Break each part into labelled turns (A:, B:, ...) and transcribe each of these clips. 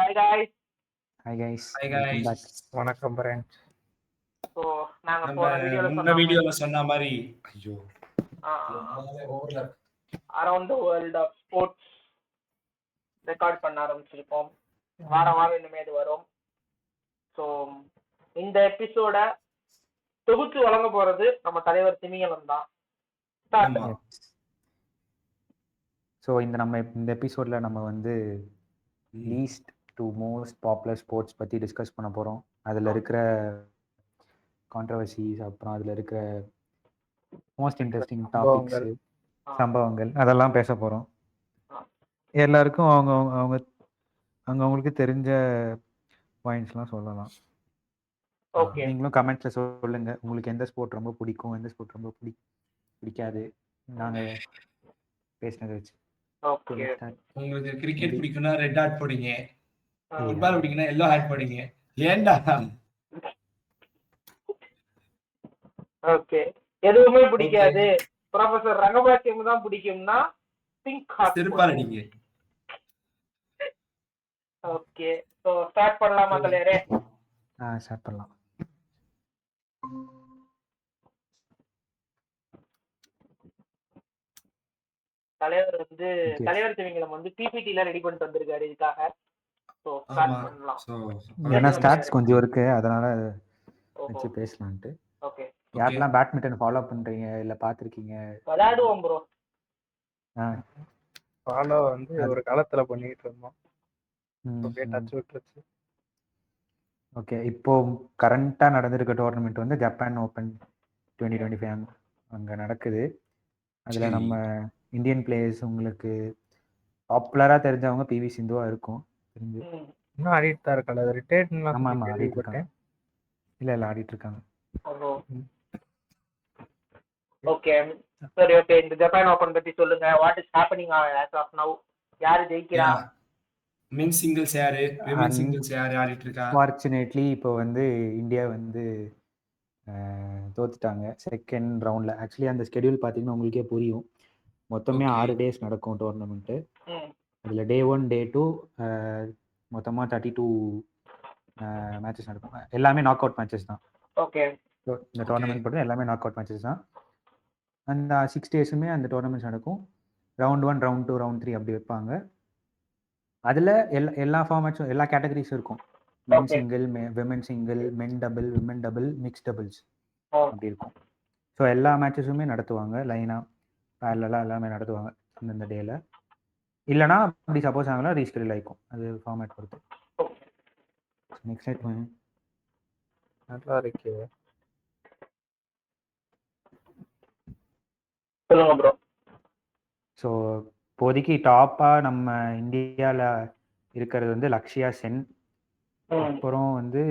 A: Hi guys.
B: Hi guys,
C: Hi
B: welcome
C: guys.
B: Back.
D: வணக்கம் பிரேன்.
A: So நாங்க
C: நம்ம
A: போன வீடியோல
C: முன்ன வீடியோல சொன்ன மாதிரி ஐயோ
A: around the world of sports record பண்ண ஆரம்பிச்சிருக்கோம். வாரம் இனிமே இது வரும். ஸோ இந்த எபிசோட தொகுத்து வழங்க போறது நம்ம தலைவர் திமிங்கலம் தான்.
B: ஸோ இந்த எபிசோட்ல நம்ம வந்து least to most popular sports பற்றி டிஸ்கஸ் பண்ண போகிறோம். அதில் இருக்கிற கான்ட்ரவர்சிஸ், அப்புறம் அதில் இருக்கிற மோஸ்ட் இன்ட்ரெஸ்டிங் டாபிக்ஸு, சம்பவங்கள் அதெல்லாம் பேச போகிறோம். எல்லாருக்கும் அவங்களுக்கு தெரிஞ்ச பாயிண்ட்ஸ்லாம் சொல்லலாம். நீங்களும் கமெண்ட்ஸ்ல சொல்லுங்க, உங்களுக்கு எந்த ஸ்போர்ட் ரொம்ப பிடிக்கும், எந்த ஸ்போர்ட் ரொம்ப பிடிக்காது. நாங்கள் பேசினதை வச்சு
C: உங்களுக்கு கிரிக்கெட் பிடிக்கும்னா ரெட் ஹாட் போடுங்க, ஃபுட்பால் பிடிக்கும்னா எல்லோ ஹாட் போடுங்க. ஏன்டா
A: ஓகே எதுவுமே பிடிக்காது ப்ரொஃபசர் ரங்கபாக்கியம் தான் பிடிக்கும்னா பிங்க் ஹாட்
C: செருப்பால் அடிங்க.
A: ஓகே சோ ஸ்டார்ட் பண்ணலாமா தலைவரே?
B: ஸ்டார்ட் பண்ணலாம்.
A: தலைவர் திமிங்கலம் வந்து பிபிடில ரெடி பண்ணிட்டு வந்திருக்காரு இதுக்காக. சோ ஸ்டார்ட் பண்ணலாம்.
B: ஏன்னா ஸ்டாட்ஸ் கொஞ்சம் இருக்கு, அதனால வச்சு பேசலாம்ட்டு.
A: ஓகே
B: யாரெல்லாம் பேட்மிண்டன் ஃபாலோ பண்றீங்க இல்ல பாத்திருக்கீங்க?
A: விளையாடுவோம் ப்ரோ.
D: ஃபாலோ வந்து ஒரு காலத்துல பண்ணிட்டு இருந்தோம். டச் விட்டுருச்சு.
B: ஓகே, இப்போ கரண்டா நடந்திருக்க டோர்னமெண்ட் வந்து ஜப்பான் ஓபன் 2025 அங்க நடக்குது. அதுல நம்ம இந்தியன் பிளேயர்ஸ் உங்களுக்கு பாப்புலரா தெரிஞ்சவங்க பிவி சிந்துவா இருக்கும்.
D: இன்னும் ஆடிட்டு தான் இருக்காங்க. அது ரிட்டையர்ட்னா
B: ஆமா ஆடிட்டு இருக்காங்க. இல்ல ஆடிட்டு இருக்காங்க.
A: ஓகே சரி, ஓகே இந்த ஜப்பான் ஓபன் பத்தி சொல்லுங்க. What is happening as of now? யாரு ஜெயிக்கிறா?
C: மென் சிங்கிள்ஸ் யாரு, விமென் சிங்கிள்ஸ் யாரு ஆடிட்டு இருக்கா?
B: ஃபார்ச்சுனேட்லி இப்போ வந்து இந்தியா வந்து தோத்துட்டாங்க செகண்ட் ரவுண்ட்ல. ஆக்சுவலி அந்த ஸ்கெடியூல் பார்த்தீங்கன்னா உங்களுக்கே புரியும். மொத்தமே 6 டேஸ் நடக்கும் டோர்னமெண்ட்டு. அதில் டே 1 டே 2 மொத்தமாக 32 மேட்சஸ் நடக்கும். எல்லாமே நாக் அவுட் மேட்சஸ் தான்.
A: ஓகே
B: இந்த டோர்னமெண்ட் பார்த்தா எல்லாமே நாக் அவுட் மேட்சஸ் தான். அந்த 6 டேஸுமே அந்த டோர்னமெண்ட்ஸ் நடக்கும். ரவுண்ட் 1, ரவுண்ட் 2, ரவுண்ட் 3 அப்படி வைப்பாங்க. அதில் எல்லா ஃபார்மேட்ஸும் எல்லா கேட்டகரிஸும் இருக்கும். Men single, women single, men double, women double, mix doubles அப்படி இருக்கும். ஸோ எல்லா மேட்சஸுமே நடத்துவாங்க லைனாக, பேரலாக எல்லாமே நடத்துவாங்க அந்தந்த டேல. இல்லைனா அப்படி சப்போஸ் ஆகலாம் ரீஸ்கெடியூல் ஆகிக்கும், அது ஃபார்மேட் பொறுத்து. நெக்ஸ்ட்
D: நல்லா இருக்கு.
A: சொல்லுங்க ப்ரோ.
B: ஸோ இப்போதைக்கு டாப்பாக நம்ம இந்தியாவில் இருக்கிறது வந்து லக்ஷயா சென். அப்புறம் வந்து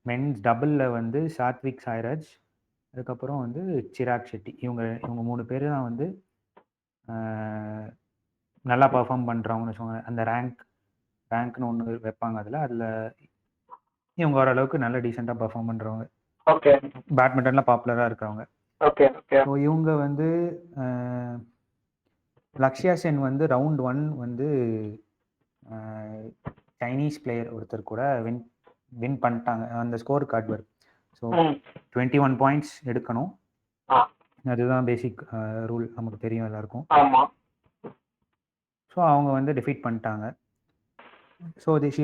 B: மென்ஸ் டபுளில் வந்து சாத்விக் சாய்ராஜ், அதுக்கப்புறம் வந்து சிராக் ஷெட்டி. இவங்க 3 பேர் தான் வந்து நல்லா பர்ஃபார்ம் பண்ணுறவங்கன்னு வச்சுக்கோங்க. அந்த ரேங்க்னு ஒன்று வைப்பாங்க. அதில் இவங்க ஓரளவுக்கு நல்ல டீசெண்டாக பர்ஃபார்ம் பண்ணுறவங்க,
A: ஓகே
B: பேட்மிண்டனில் பாப்புலராக இருக்கிறவங்க.
A: ஓகே ஓகே
B: ஸோ இவங்க வந்து லக்ஷயா சென் வந்து ரவுண்ட் 1 வந்து சைனீஸ் பிளேயர் ஒருத்தர் கூட வின் பண்ணிட்டாங்க. அந்த ஸ்கோர் கார்டு வரும். ஸோ 21 பாயிண்ட்ஸ் எடுக்கணும், அதுதான் பேசிக் ரூல், நமக்கு தெரியும் எல்லாருக்கும். ஸோ அவங்க வந்து டிஃபீட் பண்ணிட்டாங்க. So he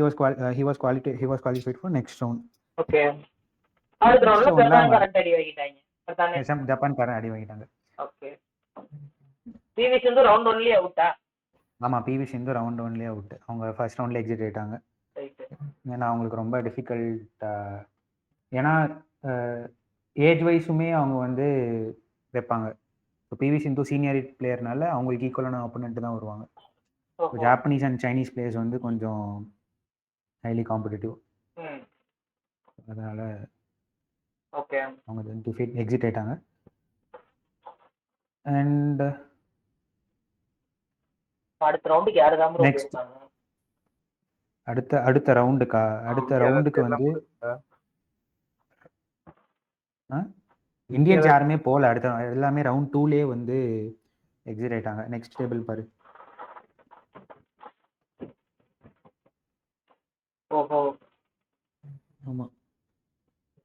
B: was qualified for next round.
A: Okay
B: ஜப்பான்காரன் அடி வாங்கிட்டாங்க.
A: ஓகே பிவி சிந்து ரவுண்ட் 1லயே அவுட்டா?
B: ஆமா, பிவி சிந்து ரவுண்ட் 1லயே அவுட். அவங்க ஃபர்ஸ்ட் ரவுண்ட்ல எக்ஸிட் ஆயிட்டாங்க. ஏன்னா அவங்களுக்கு ரொம்ப டிஃபிகல்ட். ஏன்னா ஏஜ் வைஸுமே அவங்க வந்து வைப்பாங்க. இப்போ பிவி சிந்து சீனியர் பிளேயர்னால அவங்களுக்கு ஈக்குவலான ஆப்போனன்ட் தான் வருவாங்க. ஜாப்பனீஸ் அண்ட் சைனீஸ் பிளேயர்ஸ் வந்து கொஞ்சம் ஹைலி காம்படிட்டிவ். அதனால
A: ஓகே
B: அவங்க டிஃபீட் எக்ஸிட் ஆயிட்டாங்க. அண்ட்
A: அடுத்த ரவுண்டுக்கு யாரு தான்
B: நெக்ஸ்ட் அடுத்த ரவுண்டுக்கு வந்து இந்தியன்ஸ் யாருமே போகல. அடுத்த எல்லாமே ரவுண்ட் 2லயே வந்து எக்ஸிட் ஆயிட்டாங்க. நெக்ஸ்ட் டேபிள் பாரு.
A: ஓஹோ
B: ஆமா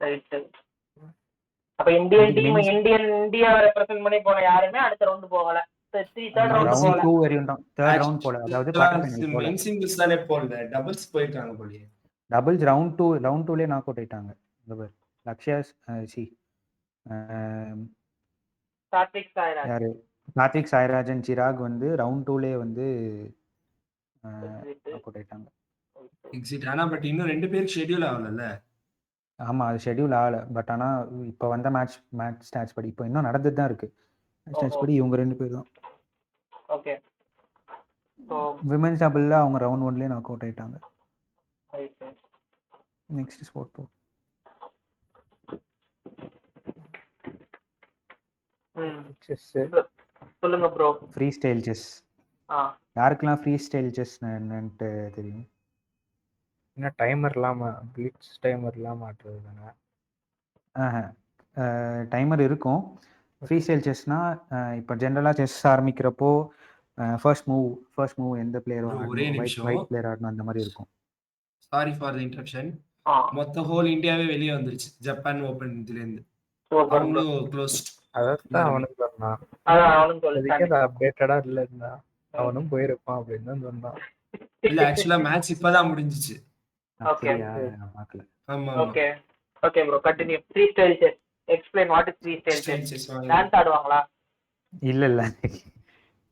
A: ரைட். அப்ப இந்தியன் டீம்
B: men's-
A: இந்தியாவை ரெப்ரசென்ட் பண்ணி போன யாருமே அடுத்த ரவுண்ட் போகல. தேர்ட் ரவுண்ட்
B: ரவுண்ட்
A: போகல.
B: 2 வரையும் தான், தேர்ட் ரவுண்ட் போல, அதாவது குவார்டர் ஃபைனல் போல.
C: மெயின் சிங்கிள்ஸ் தானே போல, டபுள்ஸ் போயிருக்காங்க போலயே.
B: டபுள்ஸ் ரவுண்ட் 2லயே நாக் அவுட் ஆயிட்டாங்க. இந்த பேர் லக்ஷயா
A: சாத்விக் சாய்ராஜ்.
B: யாரு கார்த்திக் சாய்ராஜன் சிராக் வந்து ரவுண்ட் 2லயே வந்து நாக் அவுட் ஆயிட்டாங்க.
C: எக்ஸிட். ஆனா பட் இன்னும் 2 பேருக்கு ஷெட்யூல் ஆகலல்ல.
B: ஆமா அது ஷெட்யூல் ஆகல. பட் ஆனா இப்போ வந்த மேட்ச் ஸ்டாட்ஸ் படி இப்போ இன்னும் நடந்துட்டு தான் இருக்கு. ஸ்டாட்ஸ் படி இவங்க 2 பேர் தான்.
A: ஓகே. சோ
B: விமென்ஸ் டபுள்ல அவங்க ரவுண்ட் 1லயே நாக் அவுட் ஆயிட்டாங்க.
A: ரைட்.
B: நெக்ஸ்ட் ஸ்போர்ட் போ.
D: செஸ்
A: சொல்லுங்க ப்ரோ.
B: Free style chess. யாருக்கெல்லாம் ஃப்ரீ ஸ்டைல் செஸ் என்னன்ட்டு தெரியும்?
D: என்ன டைமர் இல்லாம பிளிட்ஸ் டைமர் இல்லாம ஆடுறது தானே?
B: டைமர் இருக்கும். ஃப்ரீ ஸ்டைல் செஸ்னா இப்போ ஜென்ரலாக செஸ் ஆரம்பிக்கிறப்போ ஃபர்ஸ்ட் மூவ் எந்த பிளேயர்
C: ஒரே நிமிஷம்.
B: ஒயிட் பிளேயர் ஆடணும் அந்த மாதிரி இருக்கும்.
C: Sorry for the interruption. மொத்த ஹோல் இந்தியாவே வெளியே வந்துருச்சு ஜப்பான் ஓபன் இதுல இருந்து. அவங்களும் க்ளோஸ்ட்.
D: அதான் அவனுக்கு சொன்னான். அதுக்கே அப்டேட்டடா இல்ல, அவனும் போயிருப்பான் அப்படின்னு தான் சொன்னான்.
C: இல்ல ஆக்சுவலா மேட்ச் இப்பதான் முடிஞ்சிச்சு.
B: அப்படியா? நான் பார்க்கல.
C: ஆமா
A: okay okay bro continue. Free style chess explain what is free style chess. Dance ஆடுவாங்களா?
B: இல்ல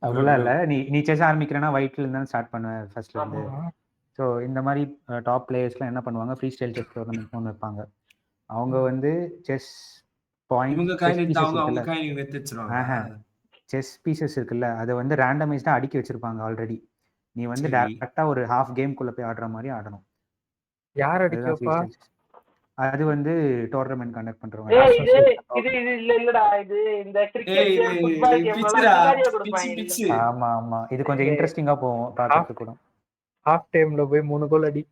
B: அவ்வளோ இல்ல. நீ செஸ் ஆரம்பிக்கிறேன்னா ஒயிட்ல இருந்து தான் ஸ்டார்ட் பண்ணுவேன் ஃபர்ஸ்ட்ல இருந்து. ஸோ இந்த மாதிரி டாப் பிளேயர்ஸ்லாம் என்ன பண்ணுவாங்க, ஃப்ரீ ஸ்டைல் செஸ் டோர்னமெண்ட் ஒன்று வைப்பாங்க. அவங்க வந்து செஸ்
C: இவங்க காயின் எடுத்து அவங்க காயின் எடுத்து வச்சிருவாங்க.
B: செஸ் பீசஸ் இருக்குல்ல, அதை வந்து ரேண்டமைஸ்டா அடுக்கி வச்சிருப்பாங்க ஆல்ரெடி. நீ வந்து
C: சரி.
B: டைரக்டா ஒரு ஹாஃப் கேம்குள்ள போய் ஆடுற மாதிரி ஆடணும்.
D: யார்
B: அதுதான் free
D: அடிக்கப்பா?
B: style chess. அது வந்து டோர்னமெண்ட் கண்டக்ட் பண்றவங்க.
A: இது இல்லடா, இது இந்த
C: ஏய்,
A: கிரிக்கெட்
C: இது
A: கேம் ஃபுட்பால் கேம்ல
C: பிச்சுடா,
A: விளையாடிய கொடுப்பாங்க.
C: பிச்சு.
B: ஆமா இது கொஞ்சம் இன்ட்ரெஸ்டிங்கா போகும் பார்க்கறதுக்கு கூட.
D: ஹாஃப் டைம்ல போய் 3 கோல் அடி.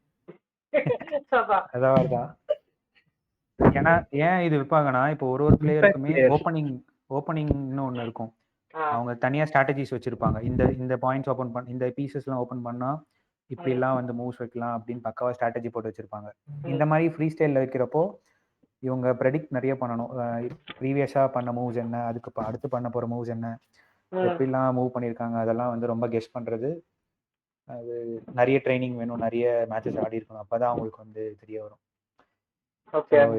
D: அதான்
B: ஏன்னா ஏன் இது வைப்பாங்கன்னா, இப்போ ஒரு பிளேயருக்குமே ஓப்பனிங்னு ஒன்று இருக்கும். அவங்க தனியா ஸ்ட்ராட்டஜிஸ் வச்சிருப்பாங்க. இந்த பாயிண்ட்ஸ் ஓபன் பண்ண, இந்த பீசஸ்லாம் ஓபன் பண்ணா இப்படி எல்லாம் வந்து மூவ்ஸ் வைக்கலாம் அப்படின்னு பக்காவா ஸ்ட்ராட்டஜி போட்டு வச்சிருப்பாங்க. இந்த மாதிரி ஃப்ரீ ஸ்டைல்ல வைக்கிறப்போ இவங்க ப்ரெடிக்ட் நிறைய பண்ணணும். ப்ரீவியஸா பண்ண மூவ்ஸ் என்ன, அதுக்கு அடுத்து பண்ண போற மூவ்ஸ் என்ன, எப்படிலாம் மூவ் பண்ணியிருக்காங்க, அதெல்லாம் வந்து ரொம்ப கெஸ் பண்றது. அது நிறைய ட்ரைனிங் வேணும், நிறைய மேட்சஸ் ஆடி இருக்கணும். அப்பதான் அவங்களுக்கு வந்து தெரிய வரும்.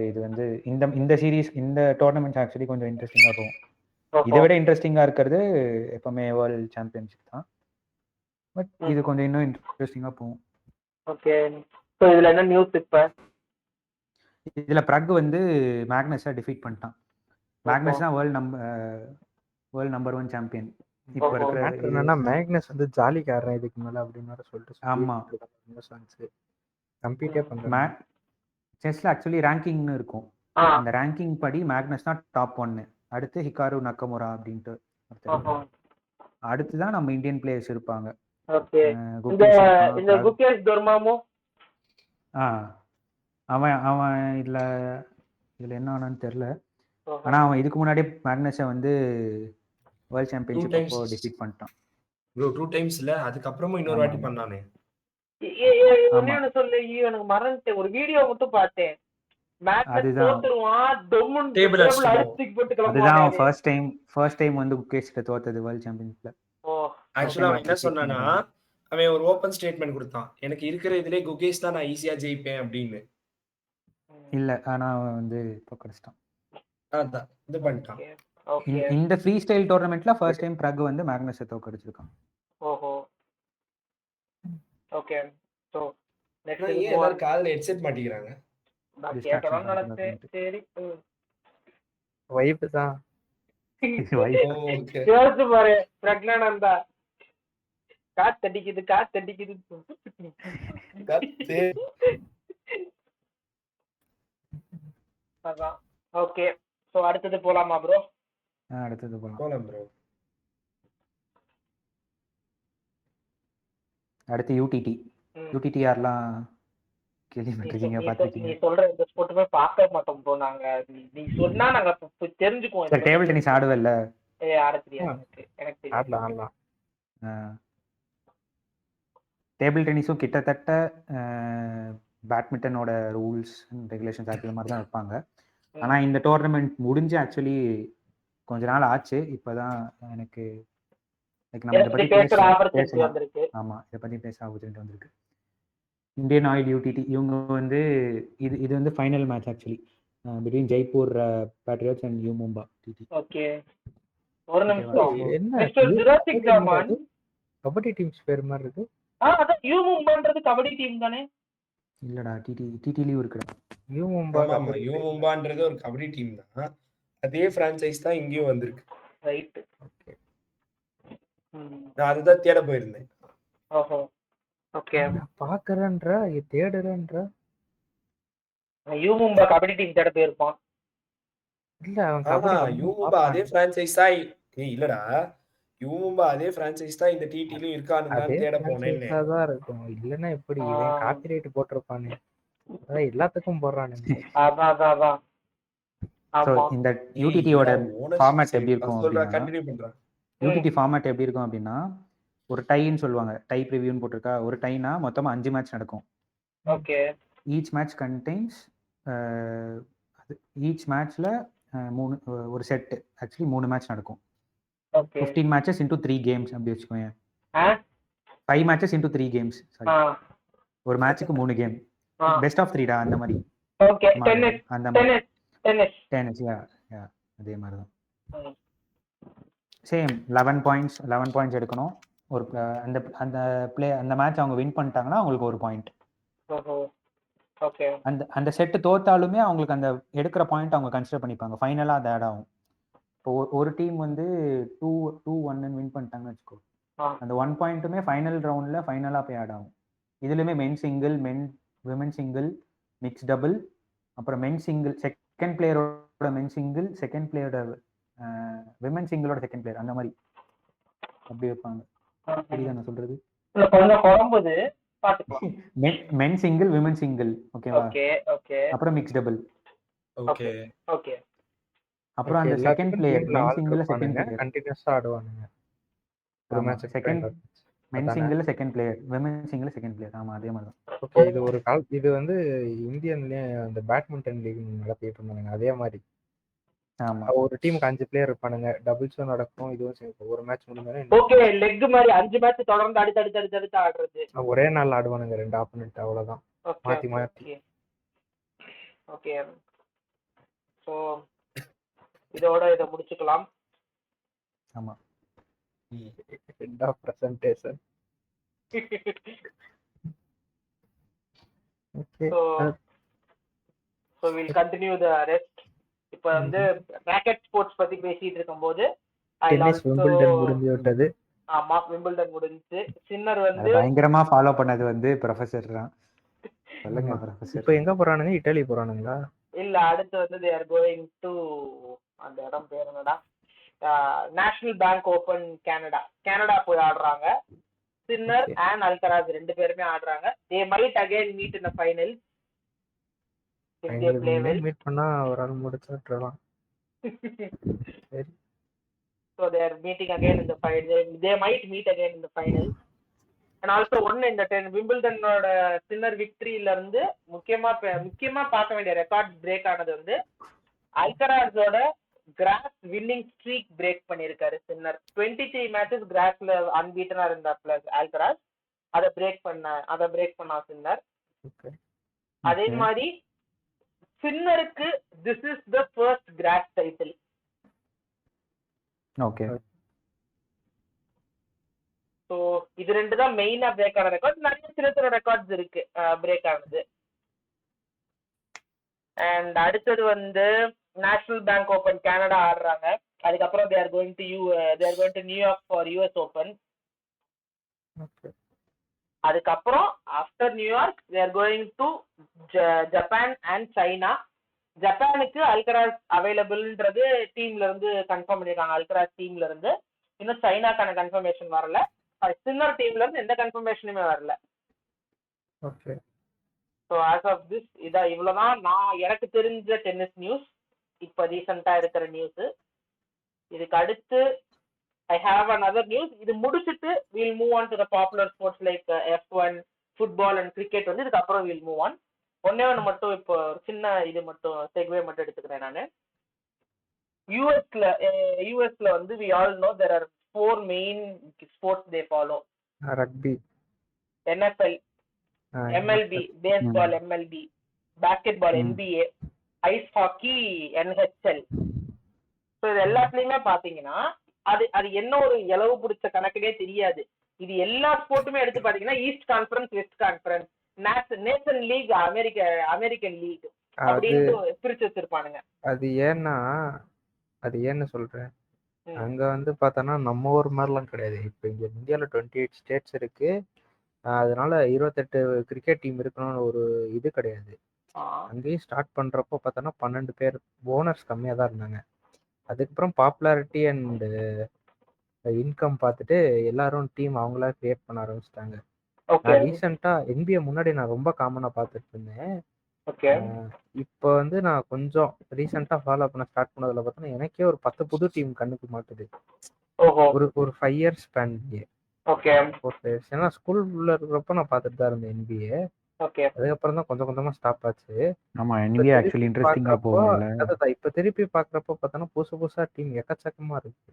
B: இது வந்து இந்த சீரீஸ், இந்த டோர்னமெண்ட் ஆக்சுவலி கொஞ்சம் இன்ட்ரெஸ்டிங்கா போகும். இதை விட இன்ட்ரெஸ்டிங்கா இருக்கிறது எப்பவுமே வேர்ல்ட் சாம்பியன்ஷிப் தான். பட் இது கொஞ்சம் இன்னும் இன்ட்ரெஸ்டிங்கா போகும்.
A: ஓகே. சோ இதுல என்ன நியூஸ் இப்ப?
B: இதுல பிரக் வந்து மேக்னஸை டிஃபீட் பண்ணிட்டான். மேக்னஸ் தான் வேர்ல்ட் நம்பர் 1 சாம்பியன் இப்போ இருக்கிற.
D: என்னன்னா மேக்னஸ் வந்து ஜாலிக்காரன் இதுக்கு மேல அப்படின்னு வேற சொல்லிட்டு.
B: ஆமா
D: கம்ப்ளீட்டே பண்றான்.
B: செஸ்ல ஆக்சுவலி ரேங்கிங்னு இருக்கும். அந்த ரேங்கிங் படி மேக்னஸ் தான் டாப் 1. அடுத்து ஹிகாரு நக்கமுரா அப்படின்ட்டு அடுத்துதான் நம்ம இந்தியன் பிளேயர்ஸ் இருப்பாங்க.
A: ஓகே. இந்த குகேஷ் தர்மாமோ
B: அவன் இதுல என்ன ஆனான்னு தெரியல. ஆனா அவன் இதுக்கு முன்னாடி மேக்னஸை வந்து வேர்ல்ட் சாம்பியன்ஷிப் அப்போ டிஃபீட் பண்ணிட்டான்.
C: ப்ரோ 2 டைம்ஸ் இல்ல, அதுக்கு அப்புறமா இன்னொரு வாட்டி பண்ணானே.
A: என்ன சொல்ல, எனக்கு மறந்துட்டேன். ஒரு வீடியோ மட்டும் பார்த்தேன்.
B: அதுதான் ஃபர்ஸ்ட் டைம் வந்து குகேஷ் கிட்ட தோத்தது வேர்ல்ட் சாம்பியன்ஷிப்ல.
C: ஆக்சுவலா அவன் என்ன சொன்னானா, அவன் ஒரு ஓபன் ஸ்டேட்மென்ட் கொடுத்தான், எனக்கு இருக்கிற இதுலயே குகேஷ் தான் நான் ஈஸியா ஜெயிப்பேன் அப்படின்னு.
B: இல்ல ஆனா அவன் வந்து தோக்கடிச்சிட்டான்.
C: அதான் இது பண்ணிட்டான்.
B: இந்த free style டோர்னமெண்ட்ல first time Brac வந்து மேக்னஸை தோக்கடிச்சிருக்கான்.
A: ஓஹோ ஓகே. சோ நெக்ஸ்ட்
C: எல்லாரும் காதுல ஹெட்செட் மாட்டிக்கிறாங்க.
A: சரி
D: வைப் தான்.
A: யோசிச்சு பாரு, பிரக்னானந்தா காத்தடிக்குது. அதான் ஓகே. சோ அடுத்தது போலாமா ப்ரோ?
B: அடுத்தது போலாம்
C: ப்ரோ.
B: அடுத்து யூடிடி யாரெல்லாம் கேள்விப்பட்டிருக்கீங்க, பார்த்துருக்கீங்க?
A: நீ சொல்ற இந்த ஸ்போர்ட்டுமே பார்க்க மாட்டோம் ப்ரோ நாங்க. நீ சொன்னா நாங்க தெரிஞ்சுக்குவோம்.
B: டேபிள் டென்னிஸ் ஆடுவல்ல?
A: ஆட தெரியாது எனக்கு.
D: ஆடலாம்.
B: டேபிள் டென்னிஸும் கிட்டத்தட்ட பேட்மிண்டனோட ரூல்ஸ் அண்ட் ரெகுலேஷன்ஸ் அது மாதிரி தான் வைப்பாங்க. ஆனால் இந்த டோர்னமெண்ட் முடிஞ்சு ஆக்சுவலி கொஞ்ச நாள் ஆச்சு. இப்போதான் எனக்கு நம்ம இதை பற்றி பேசலாம். ஆமாம், இதை பற்றி பேச ஆப்பர்ச்சுனிட்டி வந்திருக்கு. இந்தியன் ஆயில் யூடிடி இவங்க வந்து இது வந்து final match actually between Jaipur Patriots and U Mumba டிடி.
A: ஓகே, ஒரு நிமிஷம்.
D: கபடி டீம்ஸ் பேர் மாதிரி இருக்கு.
A: அதான் யூ மும்பான்றது கபடி டீம் தானே?
B: இல்லடா, டிடிலயும் இருக்குடா.
D: யூ மும்பா.
C: ஆமா, யூ மும்பான்றது ஒரு கபடி டீம் தான். அதே பிரான்சைஸ் தான் இங்கேயும் வந்திருக்கு.
A: ரைட்.
D: ஓகே,
C: நான் அதுதான் தேட போயிருந்தேன்.
A: ஓஹோ, ஓகே.
D: பாக்குறேன்ற தேடுறேன்ற
A: யூ மும்பா கபடி டீம் தேட போயிருப்பான்.
D: இல்ல அவன் கபடி
C: யூ மும்பா அதே பிரான்சைஸ் தான். இல்லடா, யூ மும்பா அதே பிரான்சைஸ் தான் இந்த டிடிலயும் இருக்கான்னு தேட போனேன்.
D: தான் இருக்கும். இல்லன்னா எப்படி இவன் காப்பிரைட் போட்டிருப்பானே, அதான் எல்லாத்துக்கும் போடுறானுங்க.
A: அதான்.
B: சோ இந்த யூடிடியோட ஃபார்மேட் எப்படி இருக்கும் அப்படின்னா, யூடிடி ஃபார்மேட் எப்படி இருக்கும் அப்படின்னா, ஒரு டைன்னு சொல்லுவாங்க. டை ப்ரிவியூன்னு போட்டிருக்கா. ஒரு டைனா மொத்தமா 5 மேட்ச் நடக்கும்.
A: Okay.
B: Each match contains each மேட்ச்ல ஒரு செட் ஆக்சுவலி 3 மேட்ச் நடக்கும். 15 matches into 3 games அப்படி வச்சுக்கோங்க. 5 matches into 3 games. சாரி, ஒரு மேட்ச்சுக்கு 3 கேம். பெஸ்ட் ஆஃப் 3 டா, அந்த மாதிரி.
A: ஓகே,
B: அந்த மாதிரி டென்னிஸ். யா அதே மாதிரி தான். சேம் 11 பாயிண்ட்ஸ் எடுக்கணும். ஒரு அந்த மேட்ச் அவங்க வின் பண்ணிட்டாங்கன்னா அவங்களுக்கு 1 பாயிண்ட்.
A: ஓகே.
B: அந்த செட் தோத்தாலுமே அவங்களுக்கு அந்த எடுக்கிற பாயிண்ட் அவங்க கன்சிடர் பண்ணிப்பாங்க. ஃபைனலா அது ஆட் ஆகும். இப்போ ஒரு டீம் வந்து 2-1 வின் பண்ணிட்டாங்கன்னு வச்சுக்கோ, அந்த 1 பாயிண்ட்டுமே ஃபைனல் ரவுண்ட்ல ஃபைனலா போய் ஆட் ஆகும். இதுலயுமே men single, women single, mix double, அப்புறம் மென் சிங்கிள் செகண்ட் பிளேயரோட மென் சிங்கிள், செகண்ட் பிளேயரோட விமன் சிங்கிளோட செகண்ட் பிளேயர், அந்த மாதிரி அப்படி வைப்பாங்க. புரியுதா நான் சொல்றது? மென் சிங்கிள், விமன் சிங்கிள், ஓகேவா? அப்புறம் மிக்ஸ் டபுள்.
A: ஓகே.
B: அப்புறம் அந்த செகண்ட் பிளேயர் மென் சிங்கிள்ல செகண்ட் பிளேயர்
D: கண்டினியூஸா ஆடுவானுங்க. ஒரு மேட்ச்
B: செகண்ட் மென் சிங்கிள்ல செகண்ட் பிளேயர், விமன் சிங்கிள்ல செகண்ட் பிளேயர். ஆமா, அதே மாதிரி தான்.
D: ஓகே, இது வந்து இந்தியன்லயே அந்த பேட்மிண்டன் லீக் நடத்திட்டு இருந்தாங்க. அதே மாதிரி
B: ஆமா,
D: ஒரு டீமுக்கு 5 பிளேயர் இருப்பானுங்க. டபுள்ஸும் நடக்கும், இதுவும் சேர்க்கும். ஒரு மேட்ச் முடிஞ்சோனே
A: ஓகே, லெக் மாதிரி 5 மேட்ச் தொடர்ந்து அடுத்து ஆடுறது.
D: ஒரே நாள் ஆடுவானுங்க 2 ஆப்போனன்ட், அவ்வளவுதான். மாத்தி.
A: ஓகே, சோ இதோட இத முடிச்சுக்கலாம்.
B: ஆமா,
D: end of presentation. Okay,
A: so we'll continue the rest. இப்ப வந்து ராக்கெட் ஸ்போர்ட்ஸ் பத்தி பேசிட்டு இருக்கும்போது
D: டென்னிஸ் விம்பிள்டன் முடிஞ்சு விட்டது.
A: ஆமா, விம்பிள்டன் முடிஞ்சு. சின்னர் வந்து
B: பயங்கரமா ஃபாலோ பண்ணது வந்து ப்ரொஃபசர் தான். சொல்லுங்க ப்ரொஃபசர்.
D: இப்போ எங்க போறானுங்க? இத்தாலி போறானுங்களா?
A: இல்ல, அடுத்து வந்து they are going to அந்த இடம் பேர் என்னடா, நேஷனல் பேங்க் ஓபன் கனடா போய் ஆடுறாங்க. சின்னர் அண்ட் அல்கராஸ் 2 பேருமே ஆடுறாங்க. they might again meet in the finals.
D: Meet பண்ணா ஒரு ஆள் முடிச்சிரலாம்.
A: so they are meeting again in the final. They might meet again in the final. And also one in the 10 விம்பிள்டனோட சின்னர் விக்டரியில இருந்து முக்கியமா பார்க்க வேண்டிய ரெக்கார்ட் பிரேக் ஆனது வந்து அல்கராஸோட கிராஸ் வின்னிங் ஸ்ட்ரீக் பிரேக் பண்ணிருக்காரு சின்னர். 23 மேட்சஸ் கிராஸ்ல அன்பீட்டனா இருந்தா பிளஸ் அல்கராஸ் அதை பிரேக் பண்ணா சின்னர். அதே மாதிரி சின்னருக்கு this is the first grass title.
B: Okay,
A: so இது 2 தான் மெயினா பிரேக் ஆன ரெக்கார்ட். நிறைய சின்ன ரெக்கார்ட்ஸ் இருக்கு பிரேக் ஆனது. அண்ட் அடுத்தது வந்து நேஷனல் பேங்க் ஓபன் கனடா ஆடுறாங்க. அதுக்கப்புறம் they are going to New York for US open. அதுக்கப்புறம் after New York they are going to Japan and China. ஜப்பானுக்கு அல்கராஸ் அவைலபிள்ன்றது டீம்ல இருந்து கன்ஃபார்ம் பண்ணிருக்காங்க. அல்கராஸ் டீம்ல இருந்து இன்னும் சைனாக்கான கன்ஃபர்மேஷன் வரல. சின்னர் டீம்ல இருந்து எந்த கன்ஃபர்மேஷனுமே வரல.
D: Okay,
A: so as of this இவ்வளவுதான் எனக்கு தெரிஞ்ச டென்னிஸ் நியூஸ். இப்ப ரீசெண்டா இருக்கிற நியூஸ். இதுக்கு அடுத்து I have another news. இது முடிச்சிட்டு we'll move on to the popular sports like F1, football football and cricket வந்து இதுக்கப்புறம் வில் மூவ் ஆன். ஒன்னே ஒன்று மட்டும் இப்போ சின்ன இது மட்டும் செக்வே மட்டும் எடுத்துக்கிறேன் நான். யூஎஸ்ல வந்து we all know there are 4 main sports they follow.
D: Rugby,
A: NFL, MLB, baseball, MLB, basketball, NBA, ice hockey, NHL. ஸோ இது எல்லாத்துலயுமே பாத்தீங்கன்னா அது என்ன ஒரு இலவு பிடிச்ச கணக்குனே தெரியாது. இது எல்லா ஸ்போர்ட்டுமே எடுத்து பாத்தீங்கன்னா east conference, west conference, nation league, American league அப்படின்னு பிரிச்சு வச்சிருப்பானுங்க.
D: அது ஏன்னு சொல்றேன், அங்க வந்து பார்த்தோன்னா நம்ம ஊர் மாதிரிலாம் கிடையாது. இப்போ இங்க இந்தியாவில் 28 ஸ்டேட்ஸ் இருக்கு. அதனால 28 கிரிக்கெட் டீம் இருக்கணும்னு ஒரு இது கிடையாது. அங்கேயும் ஸ்டார்ட் பண்றப்போ பார்த்தோன்னா 12 பேர், ஓனர்ஸ் கம்மியாக தான் இருந்தாங்க. அதுக்கப்புறம் பாப்புலாரிட்டி அண்ட் இன்கம் பார்த்துட்டு எல்லாரும் டீம் அவங்களா கிரியேட் பண்ண ஆரம்பிச்சிட்டாங்க. நான் ரீசெண்டா NBA முன்னாடி நான் ரொம்ப காமனா பார்த்துட்டு இருந்தேன். இப்போ வந்து நான் கொஞ்சம் ரீசெண்டா ஃபாலோ பண்ண ஸ்டார்ட் பண்ணதுல பார்த்தோன்னா எனக்கே ஒரு 10 புது டீம் கண்ணுக்கு மாட்டுது. ஒரு 5 இயர்ஸ் ஸ்பேன். ஏன்னா ஸ்கூல்ல இருக்கிறப்ப நான் பார்த்துட்டு தான் இருந்தேன் NBA. அதுக்கப்புறம் தான் கொஞ்சம் கொஞ்சமா ஸ்டாப் ஆச்சு.
B: ஆமா, NBA ஆக்சுவலி இன்ட்ரஸ்டிங்கா போகும்ல.
D: அதான் இப்ப திருப்பி பார்க்கறப்ப பார்த்தோன்னா புதுசா டீம் எக்கச்சக்கமா இருக்கு.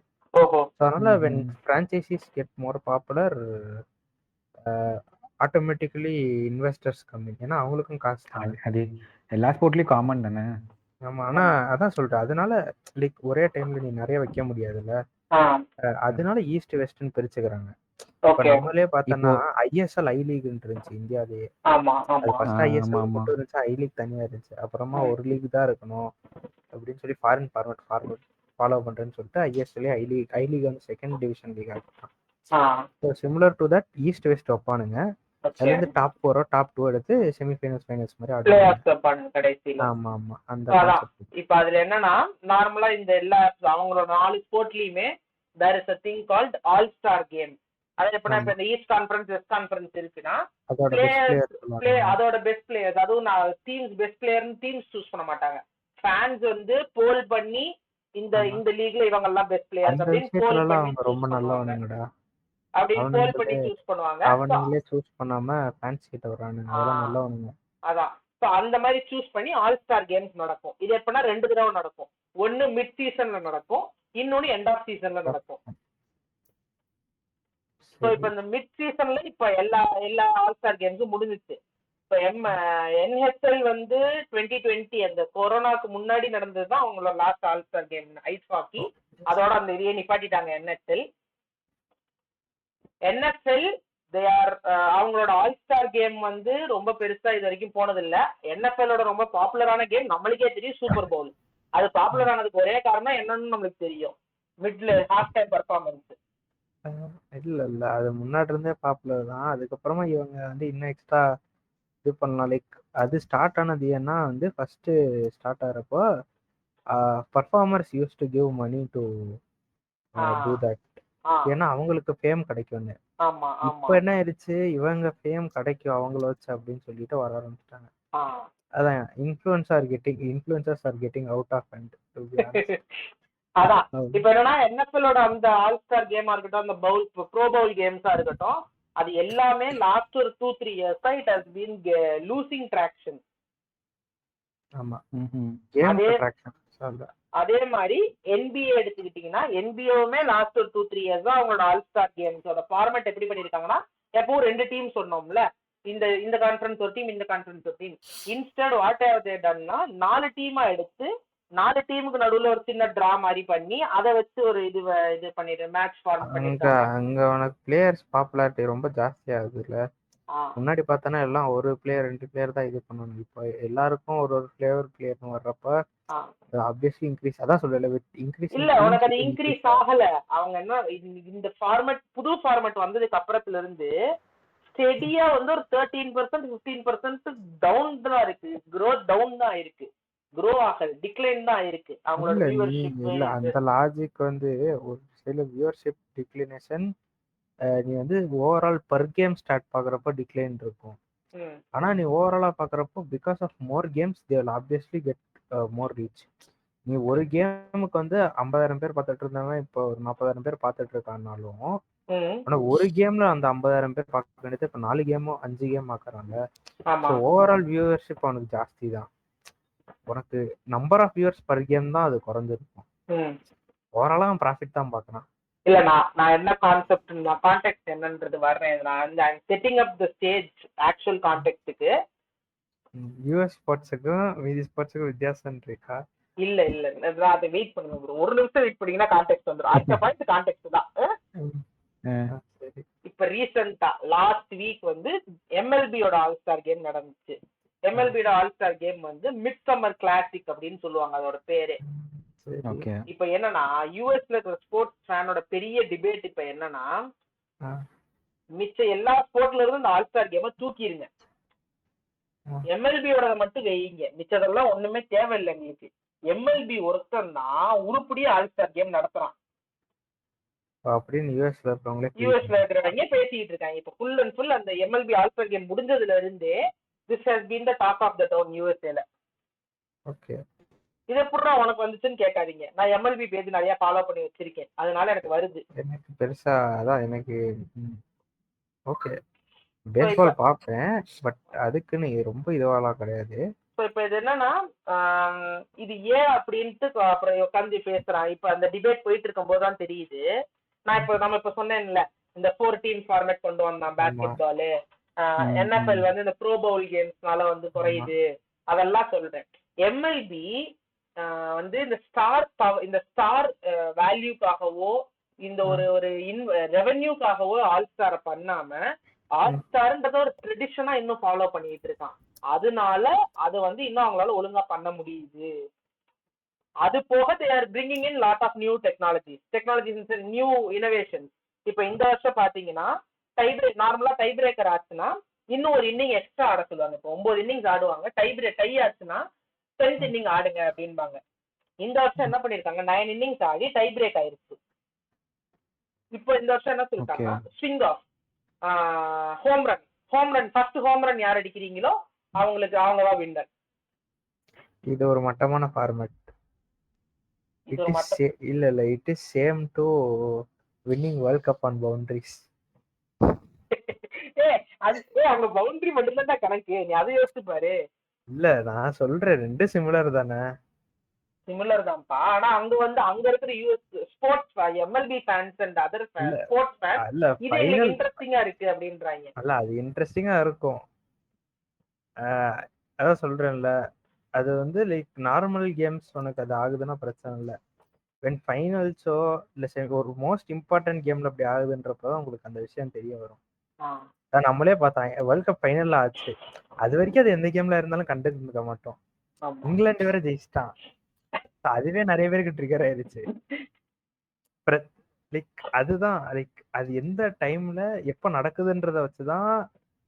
D: அதனால when franchises get more popular, automatically investors கம்மி. ஏன்னா அவங்களுக்கும் காசு.
B: அது எல்லா ஸ்போர்ட்லயும் காமன் தானே.
D: ஆமா, ஆனா அதான் சொல்றேன், அதனால லைக் ஒரே டைம்ல நீ நிறைய வைக்க முடியாதுல்ல. அதனால ஈஸ்ட் வெஸ்ட்னு பிரிச்சுக்கிறாங்க. இப்ப நம்மளே பார்த்தோம்னா ISL ஐ லீக் இருந்துச்சு இந்தியாவிலேயே. அது ஃபர்ஸ்ட் ISL மட்டும் இருந்துச்சு, ஐ லீக் தனியா இருந்துச்சு. அப்புறமா ஒரு லீக் தான் இருக்கணும் அப்படின்னு சொல்லி ஃபாரின் ஃபார்மேட் ஃபாலோ பண்றேன்னு சொல்லிட்டு ISL ஐ லீக் வந்து செகண்ட் டிவிஷன் லீக் ஆகிட்டான். So similar to that east west வைப்பானுங்க. அதுல இருந்து டாப் 4 டாப் 2 எடுத்து செமிஃபைனல்ஸ் மாதிரி ஆடுவாங்க. ஆமா ஆமா, அந்த
A: இப்ப அதுல என்னன்னா நார்மலா இந்த எல்லா அவங்களோட 4 ஸ்போர்ட்லயுமே there is a thing called all star game. அது எப்படின்னா இப்ப இந்த ஈஸ்ட் கான்ஃபரன்ஸ், வெஸ்ட் கான்ஃபரன்ஸ் இருக்குன்னா அதோட பெஸ்ட் பிளேயர்ஸ், அதுவும் டீம்ஸ் பெஸ்ட் பிளேயர்னு டீம்ஸ் சூஸ் பண்ண மாட்டாங்க. ஃபேன்ஸ் வந்து போல் பண்ணி இந்த லீக்ல இவங்க எல்லாம் பெஸ்ட் பிளேயர்ஸ் அப்படின்னு போல் பண்ணி
D: ரொம்ப நல்லவனுங்கடா
A: அப்படின்னு போல் பண்ணி சூஸ் பண்ணுவாங்க.
D: அவங்களே சூஸ் பண்ணாம ஃபேன்ஸ் கிட்ட வரானுங்க, அதெல்லாம் நல்லவனுங்க.
A: அதான் சோ அந்த மாதிரி சூஸ் பண்ணி ஆல் ஸ்டார் கேம்ஸ் நடக்கும். இது எப்படின்னா 2 தடவை நடக்கும். ஒன்னு மிட் சீசன்ல நடக்கும், இன்னொன்னு எண்ட் ஆஃப் சீசன்ல நடக்கும். ஸோ இப்போ இந்த மிட் சீசன்ல இப்போ எல்லா ஆல் ஸ்டார் கேம்ஸும் முடிஞ்சிச்சு. இப்போ NHL வந்து 2020 அந்த கொரோனாக்கு முன்னாடி நடந்தது தான் அவங்களோட last all star game ice hockey. அதோட அந்த இதையே நிப்பாட்டிட்டாங்க NFL அவங்களோட ஆல் ஸ்டார் கேம் வந்து ரொம்ப பெருசா இது வரைக்கும் போனது இல்ல. NFLோட ரொம்ப பாப்புலரான கேம் நம்மளுக்கே தெரியும், சூப்பர் பவுல். அது பாப்புலர் ஆனதுக்கு ஒரே காரணம் என்னன்னு நம்மளுக்கு தெரியும், மிட்ல ஹாஃப் டைம் பர்ஃபார்மன்ஸ்.
D: இல்ல அது முன்னாடி இருந்தே பாப்புலர் தான். அதுக்கப்புறமா இவங்க வந்து இன்னும் எக்ஸ்ட்ரா இது பண்ணலாம். லைக் அது ஸ்டார்ட் ஆனது ஏன்னா வந்து ஃபர்ஸ்ட் ஸ்டார்ட் ஆகிறப்போ performers used to give money to do that. ஏன்னா அவங்களுக்கு ஃபேம் கிடைக்கும். இப்போ என்ன ஆயிடுச்சு, இவங்க ஃபேம் கிடைக்கும் அவங்கள வச்சு அப்படின்னு சொல்லிட்டு வர ஆரம்பிச்சிட்டாங்க. அதான் influencers are getting out of hand.
A: அதான் இப்ப என்னன்னா NFLோட அந்த ஆல் ஸ்டார் கேமா இருக்கட்டும், அந்த ப்ரோ பவுல் கேம்ஸா இருக்கட்டும், அது எல்லாமே லாஸ்ட் ஒரு 2-3 இயர்ஸா it has been losing traction.
D: ஆமா,
A: அதே மாதிரி NBA எடுத்துக்கிட்டீங்கன்னா NBAவுமே லாஸ்ட் ஒரு 2-3 இயர்ஸ் தான் அவங்களோட ஆல் ஸ்டார் கேம்ஸோட ஃபார்மேட் எப்படி பண்ணிருக்காங்கன்னா, எப்பவும் 2 டீம் சொன்னோம்ல, இந்த கான்ஃபரன்ஸ் ஒரு டீம், இந்த கான்ஃபரன்ஸ் ஒரு team. Instead what have they டன்னா 4 டீமா எடுத்து 4 டீமுக்கு நடுவுல ஒரு சின்ன டிரா மாதிரி பண்ணி அதை வச்சு ஒரு இது பண்ணிட்டு மேட்ச் ஃபார்ம் பண்ணிருக்காங்க.
D: அங்க உனக்கு பிளேயர்ஸ் பாப்புலாரிட்டி ரொம்ப ஜாஸ்தி ஆகுதுல்ல. முன்னாடி பார்த்தோன்னா எல்லாம் ஒரு பிளேயர் 2 பிளேயர் தான் இது பண்ணணும். இப்போ எல்லாருக்கும் ஒரு பிளேயர்னு வர்றப்ப ஆப்வியஸ்லி இன்க்ரீஸ். அதான் சொல்லல, இன்க்ரீஸ்
A: இல்ல, உனக்கு அது இன்க்ரீஸ் ஆகல. அவங்க என்ன இந்த ஃபார்மேட் புது ஃபார்மேட் வந்ததுக்கு அப்புறத்துல இருந்து ஸ்டெடியா வந்து ஒரு 13% 15% டவுன் தான் இருக்கு. growth டவுன் தான் இருக்கு, க்ரோ ஆகல, டிக்ளைன் தான் இருக்கு அவங்களோட வியூவர்ஷிப்.
D: இல்ல அந்த லாஜிக் வந்து ஒரு சில வியூவர்ஷிப் டிக்ளினேஷன். நீ வந்து ஓவரால் பர் கேம் ஸ்டார்ட் பாக்குறப்ப டிக்ளைன் இருக்கும். ஆனா நீ ஓவராலா பாக்குறப்போ because of more games they will obviously get more reach. நீ ஒரு கேமுக்கு வந்து 50,000 பேர் பார்த்துட்டு இருந்தவன் இப்போ ஒரு 40,000 பேர் பார்த்துட்டு இருக்கானாலும்
A: ம்.
D: ஆனா ஒரு கேம்ல அந்த 50,000 பேர் பார்க்க வேண்டியது இப்ப 4 கேமோ 5 கேம் ஆக்குறாங்க.
A: ஆமா.
D: ஸோ ஓவரால் வியூவர்ஷிப் அவனுக்கு ஜாஸ்தி தான். உனக்கு number of viewers per game தான் அது குறைஞ்சிருக்கும்.
A: ம்.
D: ஓவராலா அவன் ப்ராஃபிட் தான் பார்க்கறான்.
A: இல்ல நான் என்ன கான்செப்ட் நான் கான்டெக்ட் என்னன்றது வர்றேன். நான் setting up the stage actual கான்டெக்ட்டுக்கு.
D: யூஎஸ் ஸ்போர்ட்ஸுக்கும் மீதி ஸ்போர்ட்ஸுக்கும் வித்தியாசம் இருக்கா?
A: இல்ல அதை வெயிட் பண்ணுங்க ப்ரோ. ஒரு நிமிஷம் வெயிட் பண்ணீங்கன்னா கான்டெக்ட் வந்துடும். அடுத்த பாயிண்ட் கான்டெக்ட் தான்.
D: சரி.
A: இப்ப ரீசெண்டா லாஸ்ட் வீக் வந்து எம்எல்பியோட ஆல் ஸ்டார் கேம் நடந்துச்சு. எம்எல்பியோட ஆல் ஸ்டார் கேம் வந்து மிட் சம்மர் கிளாசிக் அப்படின்னு சொல்லுவாங்க அதோட பேரு.
B: ஓகே.
A: இப்ப என்னன்னா யூஎஸ்ல இருக்கிற ஸ்போர்ட்ஸ் ஃபேனோட பெரிய டிபேட் இப்ப என்னன்னா மிச்ச எல்லா ஸ்போர்ட்ல இருந்து இந்த ஆல் ஸ்டார் கேமை தூக்கிடுங்க, எம்எல்பியோட மட்டும் வைங்க, மிச்சதெல்லாம் ஒண்ணுமே தேவையில்லை எங்களுக்கு. எம்எல்பி ஒருத்தன் தான் உருப்படியா ஆல் ஸ்டார் கேம் நடத்துறான்
D: அப்படின்னு யூஎஸ்ல
A: இருக்கிறவங்க பேசிட்டு இருக்காங்க. இப்ப ஃபுல் அண்ட் ஃபுல் அந்த எம்எல்பி ஆல் ஸ்டார் கேம் முடிஞ்சதுல இருந்தே this has been the talk of the town யூஎஸ்ஏல.
D: ஓகே.
A: இது எப்படி உனக்கு வந்துச்சுன்னு கேட்காதீங்க. நான் எம்எல்பி பேஜ் நிறைய ஃபாலோ பண்ணி வச்சிருக்கேன், அதனால எனக்கு வருது.
D: எனக்கு பெருசா அதான் எனக்கு ஓகே பேஸ்பால் பார்ப்பேன், பட் அதுக்குன்னு ரொம்ப இதுவாலாம் கிடையாது.
A: இப்ப இது என்னன்னா இது ஏன் அப்படின்ட்டு அப்புறம் உட்காந்து பேசுறான். இப்ப அந்த டிபேட் போயிட்டு இருக்கும் போதுதான் தெரியுது. நம்ம இப்ப சொன்னேன்ல இந்த 4 டீம் ஃபார்மேட் கொண்டு வந்தான் பேஸ்கெட் பாலு, NFL வந்து இந்த ப்ரோ பவுல் கேம்ஸ்னால வந்து குறையுது, அதெல்லாம் சொல்றேன். எம்எல்பி வந்து இந்த ஸ்டார் வேல்யூக்காகவோ இந்த ஒரு ரெவென்யூக்காகவோ ஆல் ஸ்டாரை பண்ணாம ஆல் ஸ்டார்ன்றத ஒரு ட்ரெடிஷனா இன்னும் ஃபாலோ பண்ணிட்டு இருக்கான். அதனால அது வந்து இன்னும் அவங்களால ஒழுங்கா பண்ண முடியுது. அது போக they are bringing in lot of new technologies new innovations. இப்ப இந்த வருஷம் பாத்தீங்கன்னா நார்மலா டை பிரேக்கர் ஆச்சுன்னா இன்னும் ஒரு இன்னிங் எக்ஸ்ட்ரா ஆட சொல்லுவாங்க. இப்போ 9 இன்னிங்ஸ் ஆடுவாங்க, டை ஆச்சுன்னா 10th இன்னிங் ஆடுங்க அப்படின்பாங்க. இந்த வருஷம் என்ன பண்ணிருக்காங்க, 9 இன்னிங்ஸ் ஆடி டை பிரேக் ஆயிருச்சு. இப்போ இந்த வருஷம் என்ன சொல்லிருக்காங்க, swing of home run first home run யார் அடிக்கிறீங்களோ அவங்கதான் வின்னர்.
D: இது ஒரு மட்டமான ஃபார்மேட். இல்ல it is same to winning world cup on boundaries.
A: அவங்க பவுண்டரி மட்டும் தான் கணக்கு, நீ அதை யோசிச்சு பாரு.
D: இல்ல நான் சொல்றேன் ரெண்டு சிமிலர் தானே.
A: சிமிலர் தான்ப்பா, ஆனா அங்க இருக்கிற US sports MLP fans and other sports fans இது இன்ட்ரஸ்டிங்கா இருக்கு அப்படின்றாங்க.
D: அல்ல அது இன்ட்ரெஸ்டிங்கா இருக்கும், அதான் சொல்றேன்ல. அது வந்து லைக் நார்மல் கேம்ஸ் உனக்கு அது ஆகுதுன்னா பிரச்சனை இல்லை. வென் ஃபைனல்ஸோ இல்லை ஒரு மோஸ்ட் இம்பார்ட்டன்ட் கேம்ல அப்படி ஆகுதுன்றப்பதான் உங்களுக்கு அந்த விஷயம் தெரிய வரும். நம்மளே பார்த்தோம் வேர்ல்ட் கப் ஃபைனல்ல ஆச்சு, அது வரைக்கும் அது எந்த கேம்ல இருந்தாலும் கண்டுட்டு இருக்க மாட்டோம். இங்கிலாந்து வேற ஜெயிச்சிட்டான், அதுவே நிறைய பேருக்கு ட்ரிகர் ஆயிடுச்சு. லைக் அதுதான் லைக் அது எந்த டைம்ல எப்ப நடக்குதுன்றத வச்சுதான்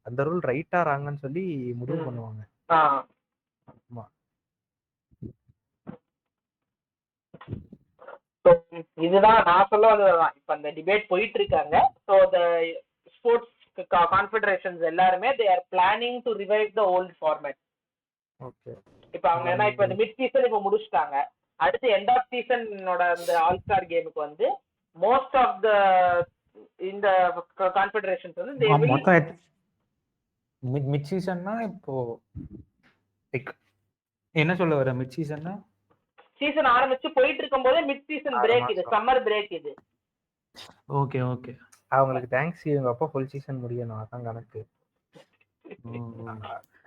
D: அந்த ரூல் ரைட்டா ராங்கன்னு சொல்லி முடிவு பண்ணுவாங்க. ஆமா,
A: இதுதான் நான் சொல்ல வந்ததுதான். இப்ப அந்த டிபேட் போயிட்டு இருக்காங்க. ஸோ த ஸ்போர்ட்ஸ் கான்ஃபெடரேஷன்ஸ் எல்லாருமே they are planning to revive the old format.
D: Okay.
A: இப்ப அவங்க என்ன இப்ப இந்த மிட் சீசன் இப்ப முடிச்சிட்டாங்க, அடுத்து எண்ட் ஆஃப் சீசனோட அந்த ஆல் ஸ்டார் கேமுக்கு வந்து மோஸ்ட் ஆஃப் த இந்த கான்ஃபெடரேஷன்ஸ் வந்து
B: மிட் சீசன்னா இப்போ லைக் என்ன சொல்ல வர, மிட் சீசன்னா
A: சீசன் ஆரம்பிச்சு போயிட்டு இருக்கும் போதே மிட் சீசன் பிரேக், இது சம்மர் பிரேக் இது.
B: Okay okay.
D: அவங்களுக்கு தேங்க்ஸ் இவங்க அப்போ ஃபுல் சீசன் முடியணும், அதான் கணக்கு.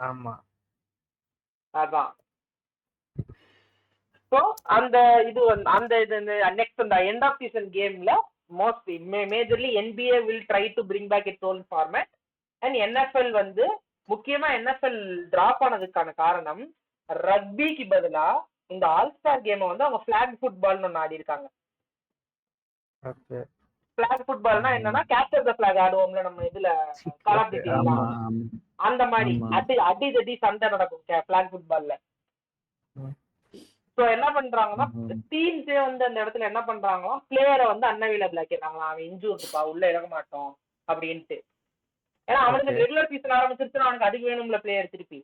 D: ஆமா
A: அதான். ஸோ அந்த இது வந்து அந்த இது நெக்ஸ்ட் அந்த எண்ட் ஆஃப் சீசன் கேம்ல mostly majorly NBA will try to bring back its own format. And NFL வந்து முக்கியமா NFL டிராப் ஆனதுக்கான காரணம் ரக்பிக்கு பதிலா இந்த ஆல் ஸ்டார் கேமை வந்து அவங்க ஃபிளாக் ஃபுட்பால்னு ஒன்று ஆடி இருக்காங்க. ஃபிளாக் ஃபுட்பால்னா என்னன்னா கேப்சர் த ஃபிளாக் ஆடுவோம்ல நம்ம இதுல கால் ஆஃப் டியூட்டி, அந்த மாதிரி அடி சண்டை நடக்கும் ஃபிளாக் ஃபுட்பால்ல. ஸோ என்ன பண்றாங்கன்னா டீம்ஸே வந்து அந்த இடத்துல என்ன பண்றாங்களோ பிளேயரை வந்து அன்அவைலபிள் ஆக்கிடுறாங்களா, அவன் இன்ஜூர்டுப்பா உள்ள இறங்க மாட்டோம் அப்படின்ட்டு. ஏன்னா அவனுக்கு ரெகுலர் சீசன் ஆரம்பிச்சிருச்சுன்னா அவனுக்கு அதுக்கு வேணும்ல பிளேயர் திருப்பி.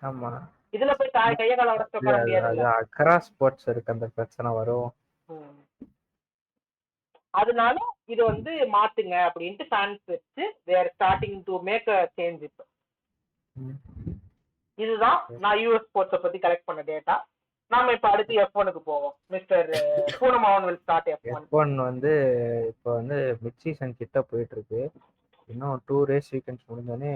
D: ஆமா,
A: இதுல போய் கைய கால உடச்சு உட்கார முடியாது.
D: அக்ரா ஸ்போர்ட்ஸ் இருக்கு அந்த பிரச்சனை வரும்.
A: அதனால இது வந்து மாத்துங்க அப்படின்ட்டு ஃபேன்ஸ் வச்சு they're starting to make a change. இப்போ இதுதான் நான் யூஎஸ் ஸ்போர்ட்ஸை பத்தி கலெக்ட் பண்ண டேட்டா. நாம இப்ப அடுத்து F1க்கு போவோம். Mister பூனமாவன் will start F1.
D: F1 வந்து இப்போ வந்து மிட் சீசன் கிட்ட போயிட்டு இருக்கு. இன்னும் 2 ரேஸ் வீக்கெண்ட்ஸ் முடிஞ்சோடனே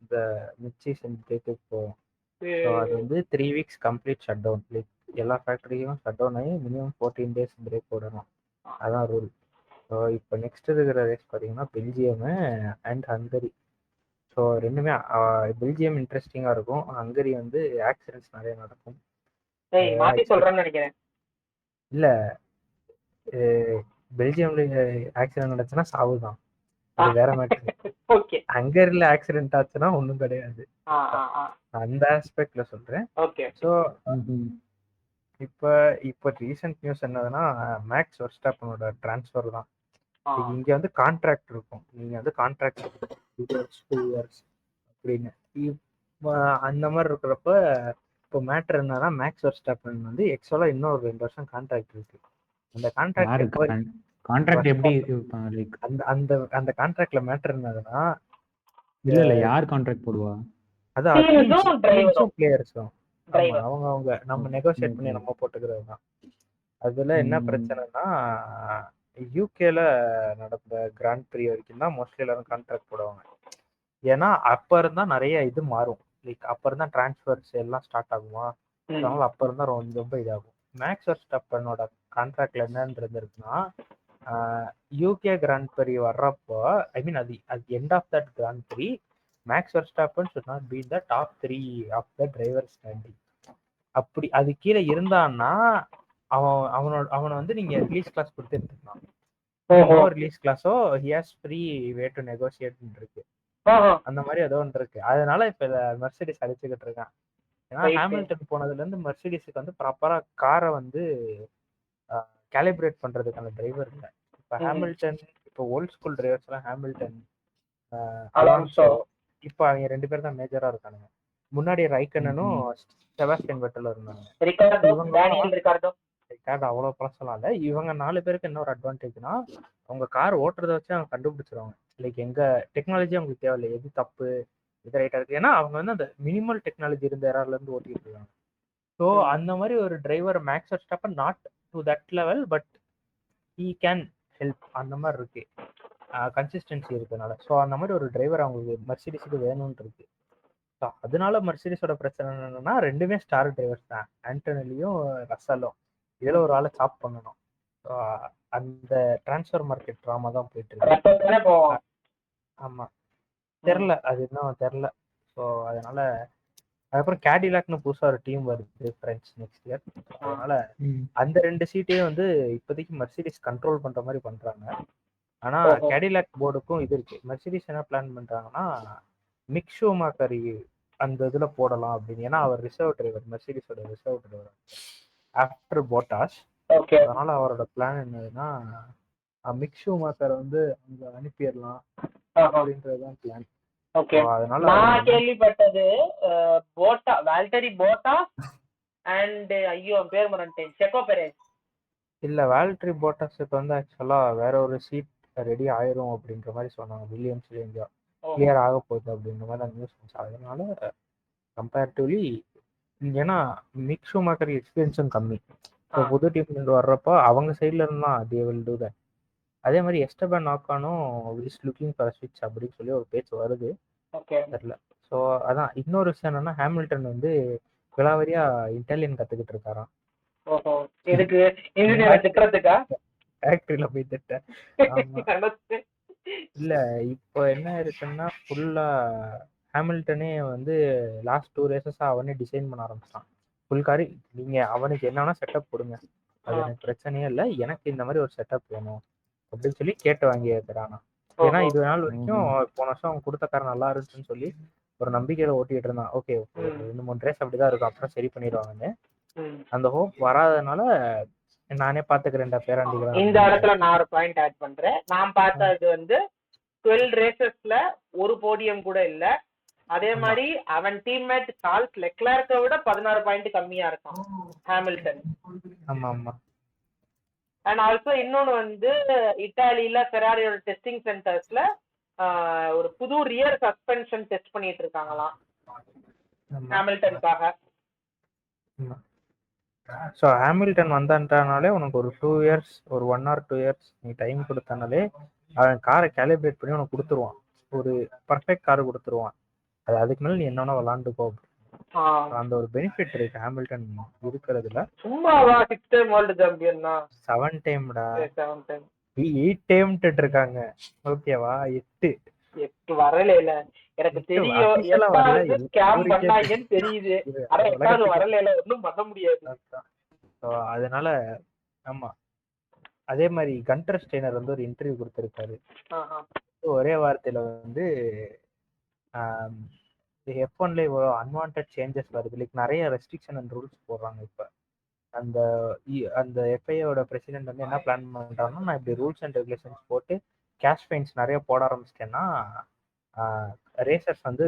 D: இந்த மிட் சீசன் டேட்டுக்கு போவோம். ஸோ அது வந்து 3 weeks complete shut down. Like எல்லா ஃபேக்டரியும் ஷட் டவுன் ஆகி மினிமம் 14 days பிரேக் போடணும். அதான் ரூல். ஸோ இப்போ நெக்ஸ்ட் இருக்கிற ரேஸ் பார்த்தீங்கன்னா பெல்ஜியம் அண்ட் ஹங்கரி. ஸோ ரெண்டுமே பெல்ஜியம் இன்ட்ரெஸ்டிங்காக இருக்கும். ஹங்கரி வந்து ஆக்சிடென்ட்ஸ் நிறைய நடக்கும்.
A: மாத்தி சொல்றேன்னு நினைக்கிறேன்.
D: இல்ல பெல்ஜியம்ல ஆக்சிடென்ட் நடந்துச்சுன்னா சாவுதான், அது வேற மேட்டர்.
A: ஓகே,
D: ஹங்கரில ஆக்சிடென்ட் ஆச்சுன்னா ஒண்ணும் கிடையாது. அந்த ஆஸ்பெக்ட்ல சொல்றேன்.
A: ஓகே.
D: ஸோ இப்போ ரீசெண்ட் நியூஸ் என்னதுன்னா மேக்ஸ் வெர்ஸ்டாப்பனோட டிரான்ஸ்ஃபர் தான். இங்க வந்து கான்ட்ராக்ட் இருக்கும், நீங்க வந்து கான்ட்ராக்ட் 2 years அப்படின்னு அந்த மாதிரி இருக்கிறப்ப இப்போ மேட்டர் என்னன்னா மேக்ஸ் வெர்ஸ்டாப்பன் வந்து எக்ஸ்ட்ரா இன்னொரு 2 வருஷம் கான்ட்ராக்ட் இருக்கு. அந்த
B: கான்ட்ராக்ட் எப்படி
D: அந்த அந்த கான்ட்ராக்ட்ல மேட்டர் என்னதுன்னா
B: இல்ல யார் கான்ட்ராக்ட் போடுவா,
D: அதான் பிளேயர்ஸும் அவங்க நம்ம நெகோசியேட் பண்ணி நம்ம போட்டுக்கிறது தான். அதுல என்ன பிரச்சனைனா யூகேல நடந்த கிராண்ட் பிரி வரைக்கும் தான் மோஸ்ட்லி எல்லாரும் கான்ட்ராக்ட் போடுவாங்க. ஏன்னா அப்ப இருந்தா நிறைய இது மாறும். லைக் அப்ப இருந்தா டிரான்ஸ்ஃபர்ஸ் எல்லாம் ஸ்டார்ட் ஆகுமா, அதனால அப்ப இருந்தா ரொம்ப இதாகும். மேக்ஸ் வெர்ஸ்டாப்பனோட கான்ட்ராக்ட்ல என்னன்னு இருந்திருக்குன்னா யூகே கிராண்ட் பிரி வர்றப்போ ஐ மீன் அது end of that grand prix Max Verstappen should not be in the top 3 of the driver standing. அப்படி அது கீழே இருந்தான்னா அவனை வந்து நீங்க ரிலீஸ் கிளாஸ் கொடுத்து எடுத்துக்கலாம். ரிலீஸ் கிளாஸோ he has free way to negotiate இருக்கு, அந்த மாதிரி ஏதோ ஒன்று இருக்கு. அதனால இப்ப மெர்சிடிஸ் அடிச்சுக்கிட்டு இருக்கான். ஏன்னா ஹாமில்டன் போனதுல இருந்து மெர்சிடிஸுக்கு வந்து ப்ராப்பரா காரை வந்து கேலிபிரேட் பண்றதுக்கான டிரைவர் இல்லை. இப்ப ஹாமில்டன் இப்போ ஓல்ட் ஸ்கூல் டிரைவர்ஸ் எல்லாம் ஹாமில்டன், அலான்சோ, இப்போ அவங்க 2 பேர் தான் மேஜரா இருக்கானுங்க. முன்னாடி ரைக்கனனும் செபாஸ்டியன் வெட்டலும் இருந்தாங்க. ரிக்கார்டோ அவ்வளவு பழசலாம் இல்ல. இவங்க 4 பேருக்கு என்ன ஒரு அட்வான்டேஜ்னா அவங்க கார் ஓட்டுறத வச்சு அவங்க கண்டுபிடிச்சிருவாங்க. லைக் எங்க டெக்னாலஜி அவங்களுக்கு தேவையில்லை, எது தப்பு இது ரைட்டா இருக்கு. ஏன்னா அவங்க வந்து அந்த மினிமல் டெக்னாலஜி இருந்த ஏரால இருந்து ஓட்டிட்டு இருக்காங்க. ஸோ அந்த மாதிரி ஒரு driver Max Verstappen not to that level, but he can help. அந்த மாதிரி இருக்கு, கன்சிஸ்டன்சி இருக்கனால. ஸோ அந்த மாதிரி ஒரு டிரைவர் அவங்களுக்கு மெர்சிடிஸுக்கு வேணும்னு இருக்கு. ஸோ அதனால மெர்சிடிஸோட பிரச்சனை என்னன்னா 2மே ஸ்டார் டிரைவர்ஸ் தான், ஆண்டனலியும் ரசலும். இதுல ஒரு ஆளை சாப் பண்ணணும். அந்த டிரான்ஸ்ஃபர் மார்க்கெட் ட்ராமா தான் போயிட்டு இருக்கு. ஆமா, தெரில, அது இன்னும் தெரில. ஸோ அதனால அதுக்கப்புறம் கேடிலாக்னு புதுசாக ஒரு டீம் வருது ஃப்ரெண்ட்ஸ் நெக்ஸ்ட் இயர். அதனால அந்த 2 சீட்டையும் வந்து இப்போதைக்கு மெர்சிடிஸ் கண்ட்ரோல் பண்ற மாதிரி பண்றாங்க. ஆனா கேடிலாக் போர்டுக்கும் இது இருக்கு. மெர்சிடிஸ் என்ன பிளான் பண்றாங்கன்னா மிக் ஷூமேக்கர் அந்த இதுல போடலாம் அப்படின்னு. ஏன்னா அவர் ரிசர்வ் டிரைவர், மெர்சிடிஸோட ரிசர்வ் டிரைவர் ஆஃப்டர் போட்டாஸ். அதனால அவரோட பிளான் என்னதுன்னா மிக் ஷூமேக்கர் வந்து அங்க அனுப்பிடலாம் அப்படின்றதுதான் பிளான்.
A: நான் கேள்விப்பட்டது வால்டரி போட்டாஸ் அண்ட் ஐயோ பேர் மறந்துட்டேன், செக்கோ பெரேஸ்.
D: இல்ல வால்டரி போட்டாஸுக்கு வந்து ஆக்சுவலா வேற ஒரு சீட் ரெடி ஆயிரும் அப்படின்ற மாதிரி சொன்னாங்க. வில்லியம்ஸ்ல எங்கேயோ கிளியர் ஆக போகுது அப்படின்ற மாதிரி அந்த நியூஸ் வந்துச்சு. அதனால கம்பேரிட்டிவ்லி ஏன்னா மிக் ஷூமேக்கர் எக்ஸ்பீரியன்ஸும் கம்மி. ஸோ புது டீம் வர்றப்போ அவங்க சைட்ல இருந்தா தே வில் டூ தட். அதே மாதிரி எஸ்டபான் ஆக்கானும் இஸ் லுக்கிங் ஃபார் ஸ்விட்ச் அப்படின்னு சொல்லி ஒரு பேச்சு வருது, தெரியல. ஸோ அதான் இன்னொரு விஷயம் என்னன்னா ஹாமில்டன் வந்து விலாவரியா இட்டாலியன் கத்துக்கிட்டு இருக்காராம். ஃபேக்டரியில போய் திட்ட. இல்ல இப்போ என்ன இருக்குன்னா ஃபுல்லா ஹாமில்டனே வந்து லாஸ்ட் 2 ரேசஸா அவனே டிசைன் பண்ண ஆரம்பிச்சான் ஃபுல் காரி. நீங்க அவனுக்கு என்னன்னா செட்டப் கொடுங்க, அது எனக்கு பிரச்சனையே இல்லை, எனக்கு இந்த மாதிரி ஒரு செட்டப் வேணும் அப்படின்னு சொல்லி கேட்டு வாங்கி ஏத்துறானா. ஏன்னா இது நாள் வரைக்கும் போன வருஷம் அவன் கொடுத்த கார் நல்லா இருந்துச்சுன்னு சொல்லி ஒரு நம்பிக்கையில ஓட்டிட்டு இருந்தான். ஓகே 2-3 ரேஸ் அப்படிதான் இருக்கும், அப்புறம் சரி பண்ணிடுவாங்கன்னு. அந்த ஹோப் வராதனால நானே பாத்துக்கிறேன்டா பேராண்டிகளா.
A: இந்த இடத்துல நான் ஒரு பாயிண்ட் ஆட் பண்றேன். நான் பார்த்தது வந்து 12 ரேசஸ்ல ஒரு போடியம் கூட இல்ல. அதே மாதிரி அவன் டீம்மேட் சார்ல்ஸ் லெக்லர்க்கை விட 16 பாயிண்ட் கம்மியா இருக்கான் ஹாமில்டன்.
D: ஆமா ஆமா.
A: அண்ட் ஆல்சோ இன்னொன்னு வந்து இட்டாலியில ஃபெராரியோட டெஸ்டிங் சென்டர்ஸ்ல ஒரு புது ரியர் சஸ்பென்ஷன் டெஸ்ட் பண்ணிட்டு இருக்காங்களாம் ஹாமில்டனுக்காக.
D: ஸோ ஹாமில்டன் வந்தான்ட்டானாலே உனக்கு ஒரு 2 இயர்ஸ், ஒரு 1 or 2 இயர்ஸ் நீ டைம் கொடுத்தானாலே அவன் காரை கேலிப்ரேட் பண்ணி உனக்கு கொடுத்துருவான், ஒரு பர்ஃபெக்ட் கார் கொடுத்துருவான். அதுக்கு மேலே நீ என்னன்னா விளாண்டுக்கோ. அந்த ஒரு பெனிஃபிட் இருக்கு ஹாமில்டன் இருக்கிறதுல.
A: சும்மாவா 6 டைம் வேர்ல்ட் சாம்பியன் தான்.
D: 7 டைம்டா,
A: 7 டைம்
D: 8 டைம் இருக்காங்க. ஓகேவா, 8
A: வரல. இல்ல எனக்கு தெரியும் ஸ்கேம் பண்ணாங்கன்னு தெரியுது. ஆனா 8வது வரல, ஒண்ணும் பண்ண முடியாது.
D: அதனால ஆமா. அதே மாதிரி கண்டர் ஸ்டெய்னர் வந்து ஒரு இன்டர்வியூ கொடுத்திருக்காரு. ஒரே வார்த்தையில வந்து F1ல இவ்வளோ அன்வான்ட் சேஞ்சஸ் வருது, லைக் நிறைய ரெஸ்ட்ரிக்ஷன் அண்ட் ரூல்ஸ் போடுறாங்க. இப்போ அந்த எஃப்ஐயோட பிரசிடென்ட் வந்து என்ன பிளான் பண்றாங்கன்னா, நான் இப்படி ரூல்ஸ் அண்ட் ரெகுலேஷன்ஸ் போட்டு கேஷ் ஃபைன்ஸ் நிறைய போட ஆரம்பிச்சிட்டேன்னா ரேசர்ஸ் வந்து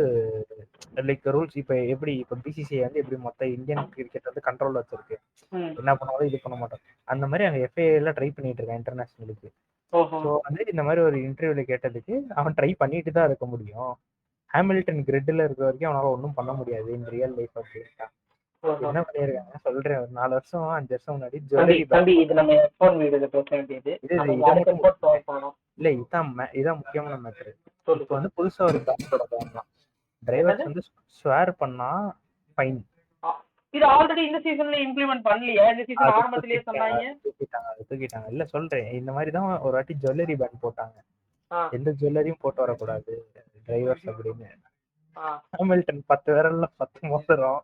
D: லைக் ரூல்ஸ் இப்போ எப்படி இப்போ பிசிசிஐ வந்து எப்படி மொத்த இந்தியன் கிரிக்கெட் வந்து கண்ட்ரோல் வச்சிருக்கு, என்ன பண்ணாலும் இது பண்ண மாட்டோம். அந்த மாதிரி அங்கே எஃப்ஐல ட்ரை பண்ணிட்டு இருக்கேன் இன்டர்நேஷனலுக்கு. ஸோ வந்து இந்த மாதிரி ஒரு இன்டர்வியூல கேட்டதுக்கு அவன் ட்ரை பண்ணிட்டு தான் இருக்க முடியும், ஹாமில்டன் கிரிட்ல இருக்கிற வரைக்கும் அவனால ஒன்றும் பண்ண முடியாது இன் ரியல் லைஃப் அப்படின்ட்டா. என்ன பண்ணிருக்காங்க சொல்றேன், ஒரு 4 வருஷம் 5 வருஷம் முன்னாடி இல்ல இதான் முக்கியமான மேட்டர். இப்போ வந்து புதுசா ஒரு பேங்கோட வாங்கலாம், டிரைவர்ஸ் வந்து ஸ்வேர் பண்ணா ஃபைன்.
A: இது ஆல்ரெடி இந்த சீசன்ல இம்ப்ளிமென்ட் பண்ணலையா? இந்த சீசன் ஆரம்பத்திலேயே சொன்னாங்க.
D: தூக்கிட்டாங்க. இல்ல சொல்றேன், இந்த மாதிரி தான் ஒரு வாட்டி ஜுவல்லரி பேன் போட்டாங்க, எந்த ஜுவல்லரியும் போட்டு வரக்கூடாது டிரைவர்ஸ் அப்படின்னு. ஹாமில்டன் 10 விரல்ல 10 மோதிரம்,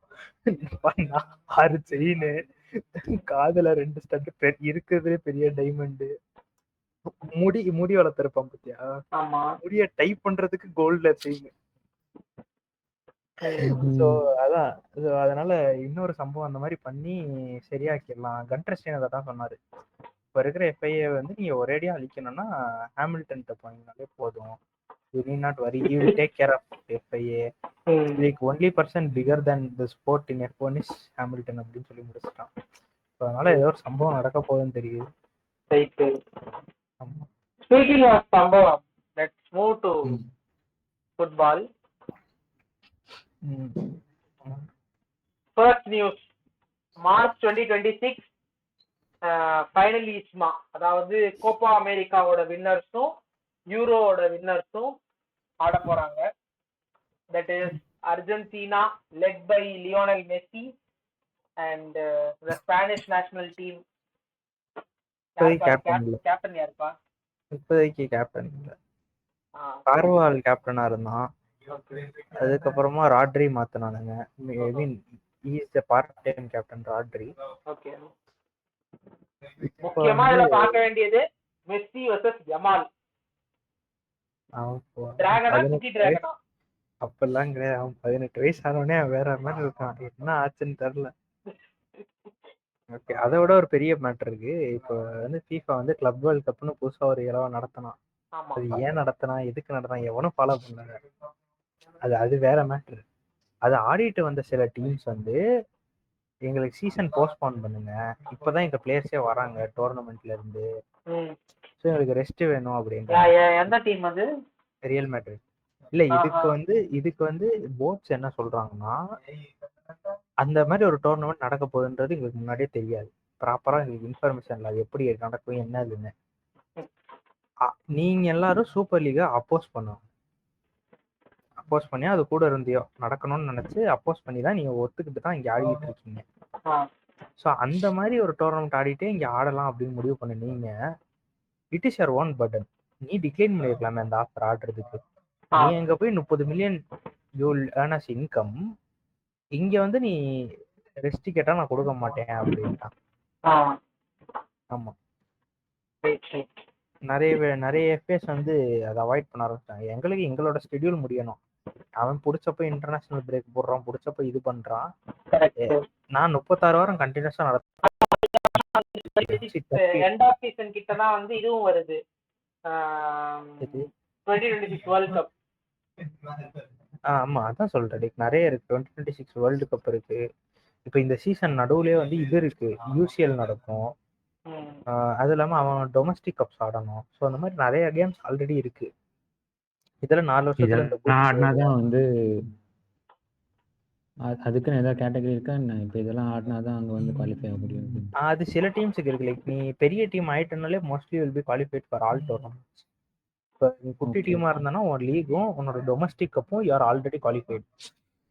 D: 6 செயின், காதுல 2 ஸ்டட், இருக்கிறதுலே பெரிய டைமண்ட், முடி வளர்த்திருப்பான் பத்தியா, முடிய டைப் பண்றதுக்கு கோல்ட்ல செயின். சோ அதான், அதனால இன்னொரு சம்பவம் அந்த மாதிரி பண்ணி சரியாக்கிடலாம். கண்டர் ஸ்டெய்னர் தான் சொன்னாரு, இப்ப இருக்கிற எஃப்ஐஏ வந்து நீங்க ஒரேடியா அழிக்கணும்னா ஹாமில்டன் போனீங்கனாலே போதும், you need not worry, he will take care of FIA, like only person bigger than the sport in F1 is Hamilton அப்படின்னு சொல்லி முடிச்சிட்டான். அதனால ஏதோ ஒரு சம்பவம் நடக்க போகுதுன்னு தெரியுது.
A: Speaking of சம்பவம், let's move to football. First news, March 2026 ஃபைனலிஸ்மா, அதாவது கோப்பா அமெரிக்காவோட வின்னர்ஸும் யூரோவோட வின்னர்ஸும் ஆட போறாங்க. That is Argentina led by Lionel Messi and the Spanish national team. Captain யாருப்பா?
D: இப்போதைக்கு கேப்டன் இல்ல, கார்வால் கேப்டனா இருந்தான். அதுக்கப்புறமா ராட்ரி மாத்தினானுங்க. I mean he is the part time captain Rodri.
A: Okay, முக்கியமா இதுல பார்க்க வேண்டியது மெஸ்ஸி vs ஜமால்.
D: அப்பெல்லாம் கிடையாது, அவன் 18 வயசு ஆனவனே வேற மாதிரி இருக்கான், என்ன ஆச்சுன்னு தெரியல. ஓகே, அதை விட ஒரு பெரிய மேட்டர் இருக்கு. இப்போ வந்து FIFA வந்து கிளப் வேர்ல்ட் கப்னு புதுசா ஒரு இலவ நடத்தினான். அது ஏன் நடத்தினா, எதுக்கு நடத்தினா, எவனும் ஃபாலோ பண்ணல. அது வேற மேட்டர். அது ஆடிட்டு வந்த சில டீம்ஸ் வந்து எங்களுக்கு சீசன் போஸ்ட்போன் பண்ணுங்க, இப்பதான் எங்க பிளேயர்ஸே வராங்க டோர்னமெண்ட்ல இருந்து, ஸோ எங்களுக்கு ரெஸ்ட் வேணும் அப்படின்ற.
A: எந்த டீம் அது?
D: Real Madrid. இல்ல, இதுக்கு வந்து போர்ட்ஸ் என்ன சொல்றாங்கன்னா, அந்த மாதிரி ஒரு டோர்னமெண்ட் நடக்க போகுதுன்றது எங்களுக்கு முன்னாடியே தெரியாது, ப்ராப்பரா எங்களுக்கு இன்ஃபர்மேஷன் இல்லை, அது எப்படி நடக்கும் என்னதுன்னு. நீங்க எல்லாரும் சூப்பர் லீகை அப்போஸ் பண்ணி அது கூட இருந்தியோ நடக்கணும்னு நினைச்சு அப்போஸ் பண்ணி தான் நீங்க ஒத்துக்கிட்டு தான் இங்க ஆடிட்டு இருக்கீங்க. ஸோ அந்த மாதிரி ஒரு டோர்னமெண்ட் ஆடிட்டே இங்க ஆடலாம் அப்படின்னு முடிவு பண்ண நீங்க, it is your own button. நீ டிக்ளைன் பண்ணிருக்கலாமே அந்த ஆஃபர் ஆடுறதுக்கு. நீ அங்க போய் 30 million you will earn as income, இங்க வந்து நீ ரெஸ்ட் கேட்டா நான் கொடுக்க மாட்டேன் அப்படின்ட்டான். ஆமா, நிறைய எஃப்எஸ் வந்து அதை அவாய்ட் பண்ண ஆரம்பிச்சிட்டாங்க. எங்களுக்கு எங்களோட ஷெட்யூல் முடியணும், அவன் பிடிச்சப்ப இன்டர்நேஷனல் பிரேக் போடுறான், பிடிச்சப்ப இது பண்றான். நான் 36 வாரம் கண்டினியூஸா நடத்துறேன்.
A: எண்ட் ஆஃப் சீசன் கிட்ட தான் வந்து இதுவும் வருது, 2026 வேர்ல்ட் கப்.
D: ஆமா, அதான் சொல்றேன், நிறைய இருக்கு. 2026 வேர்ல்டு கப் இருக்கு. இப்போ இந்த சீசன் நடுவுலயே வந்து இது இருக்கு, யூசிஎல் நடக்கும். அது இல்லாம அவன் டொமஸ்டிக் கப்ஸ் ஆடணும். ஸோ அந்த மாதிரி நிறைய கேம்ஸ் ஆல்ரெடி இருக்கு. இதுல 4 வருஷத்துல இந்த
B: இதெல்லாம் ஆடினாதான் வந்து அதுக்குன்னு ஏதாவது கேட்டகரி இருக்கா என்ன? இப்போ இதெல்லாம் ஆடினாதான் அங்கே வந்து குவாலிஃபை ஆக முடியும் அப்படின்னு.
D: அது சில டீம்ஸுக்கு இருக்கு. லைக் நீ பெரிய டீம் ஆயிட்டனாலே mostly will be qualified for all tournaments. இப்போ நீ குட்டி டீமா இருந்தானா உன் லீகும் உன்னோட டொமஸ்டிக் கப்பும் யூஆர் ஆல்ரெடி குவாலிஃபைட்.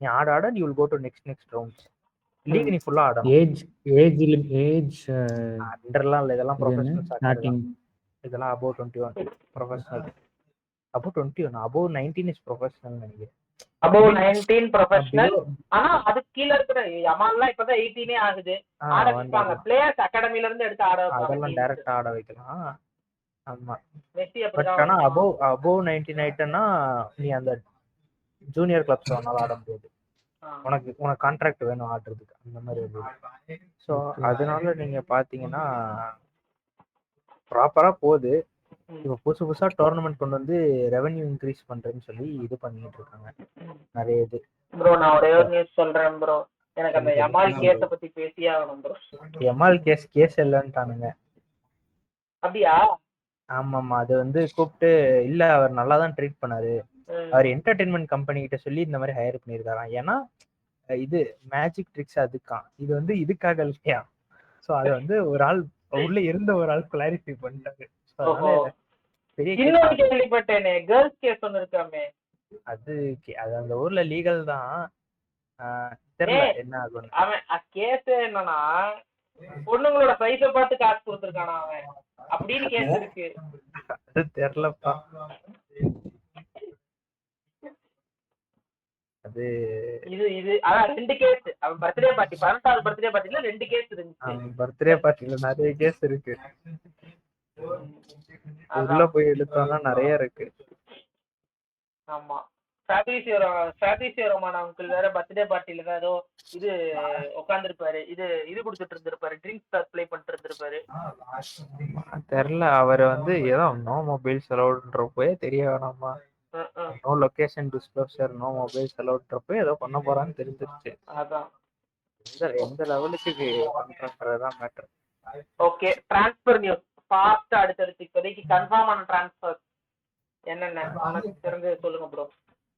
D: நீ ஆட you will go to next rounds. League நீ ஃபுல்லா ஆடணும்.
B: ஏஜ்
D: அண்டர்லாம் இல்லை, இதெல்லாம் ப்ரொஃபஷனல்
B: ஸ்டார்டிங்.
D: இதெல்லாம் above 21 professional. above 21 above 19 is professional நினைக்கிறேன்.
A: above 19 professional. ஆனா அதுக்கு கீழ இருக்கிற யமான்லாம் இப்பதான் 18 ஆகுது. ஆட வைப்பாங்க. பிளேயர்ஸ் அகாடமில இருந்து எடுத்து ஆட வைப்பாங்க.
D: அதெல்லாம் டைரக்டா ஆட வைக்கலாம். ஆமா.
A: மெஸ்ஸி
D: பட்
A: அப்படிதான்.
D: ஆனா above 19 ஆயிட்டனா நீ அந்த ஜூனியர் கிளப்ஸ் ஒன்னால ஆட முடியாது. உனக்கு கான்ட்ராக்ட் வேணும் ஆடுறதுக்கு, அந்த மாதிரி ஒரு. ஸோ அதனால நீங்க பாத்தீங்கன்னா ப்ராப்பரா போகுது. இப்போ புதுசா டோர்னமெண்ட் கொண்டு வந்து ரெவென்யூ இன்க்ரீஸ் பண்றேன்னு சொல்லி இது பண்ணிட்டு இருக்காங்க நிறைய இது.
A: ப்ரோ நான் ஒரே ஒரு நியூஸ் சொல்றேன் ப்ரோ. எனக்கு அந்த யமால் கேஸ பத்தி பேசியே ஆகணும் ப்ரோ.
D: Yamal case இல்லைன்ட்டானுங்க.
A: அப்படியா?
D: ஆமாமா. அது வந்து கூப்பிட்டு இல்ல அவர் நல்லா தான் ட்ரீட் பண்ணாரு. அவர் என்டர்டைன்மெண்ட் கம்பெனி கிட்ட சொல்லி இந்த மாதிரி ஹையர் பண்ணியிருக்காராம். ஏன்னா இது மேஜிக் ட்ரிக்ஸ் அதுக்கான், இது வந்து இதுக்காக இல்லையா. ஸோ அதை வந்து ஒரு ஆள் உள்ள இருந்த ஒரு ஆள் கிளாரிஃபை பண்ணிட்டாரு.
A: இன்னொரு கேள்விப்பட்டேனே கேர்ள்ஸ் கேஸ் ஒன்னு இருக்காமே.
D: அது அந்த ஊர்ல லீகல் தான், தெரியல என்ன ஆகும்.
A: அவன் கேஸ் என்னன்னா பொண்ணுங்களோட சைஸ பார்த்து காசு கொடுத்துருக்கானா அவன் அப்படின்னு கேஸ் இருக்கு.
D: அது தெரியலப்பா. அது
A: இது அதான் 2 கேஸ். அவன் பர்த்டே பார்ட்டி 18வது பர்த்டே பார்ட்டில 2 கேஸ் இருந்துச்சு.
D: பர்த்டே பார்ட்டில நிறைய கேஸ் இருக்கு. உள்ள போய் எடுத்தோம்னா நிறைய இருக்கு.
A: ஆமா. ஃபேப்ரிசியோ ரோமான் அங்கிள் வேற பர்த்டே பார்ட்டில தான் ஏதோ இது உட்கார்ந்துருப்பாரு. இது கொடுத்துட்டு இருந்திருப்பாரு, ட்ரிங்க்ஸ் சப்ளை பண்ணிட்டு இருந்திருப்பாரு.
D: தெரியல. அவர் வந்து ஏதோ நோ மொபைல்ஸ் அலௌட்ன்றப்போ தெரிய வேணாமா, no location disclosure, no mobiles அலௌட்ன்றப்போ ஏதோ பண்ண போறான்னு தெரிஞ்சிருச்சு.
A: அதான்
D: எந்த லெவலுக்கு பண்றதுதான் matter.
A: Okay, transfer news fast. அடுத்தடுத்து இப்போதைக்கு கன்ஃபார்ம் ஆன ட்ரான்ஸ்ஃபர் என்னென்ன உனக்கு தெரிஞ்சு சொல்லுங்க ப்ரோ.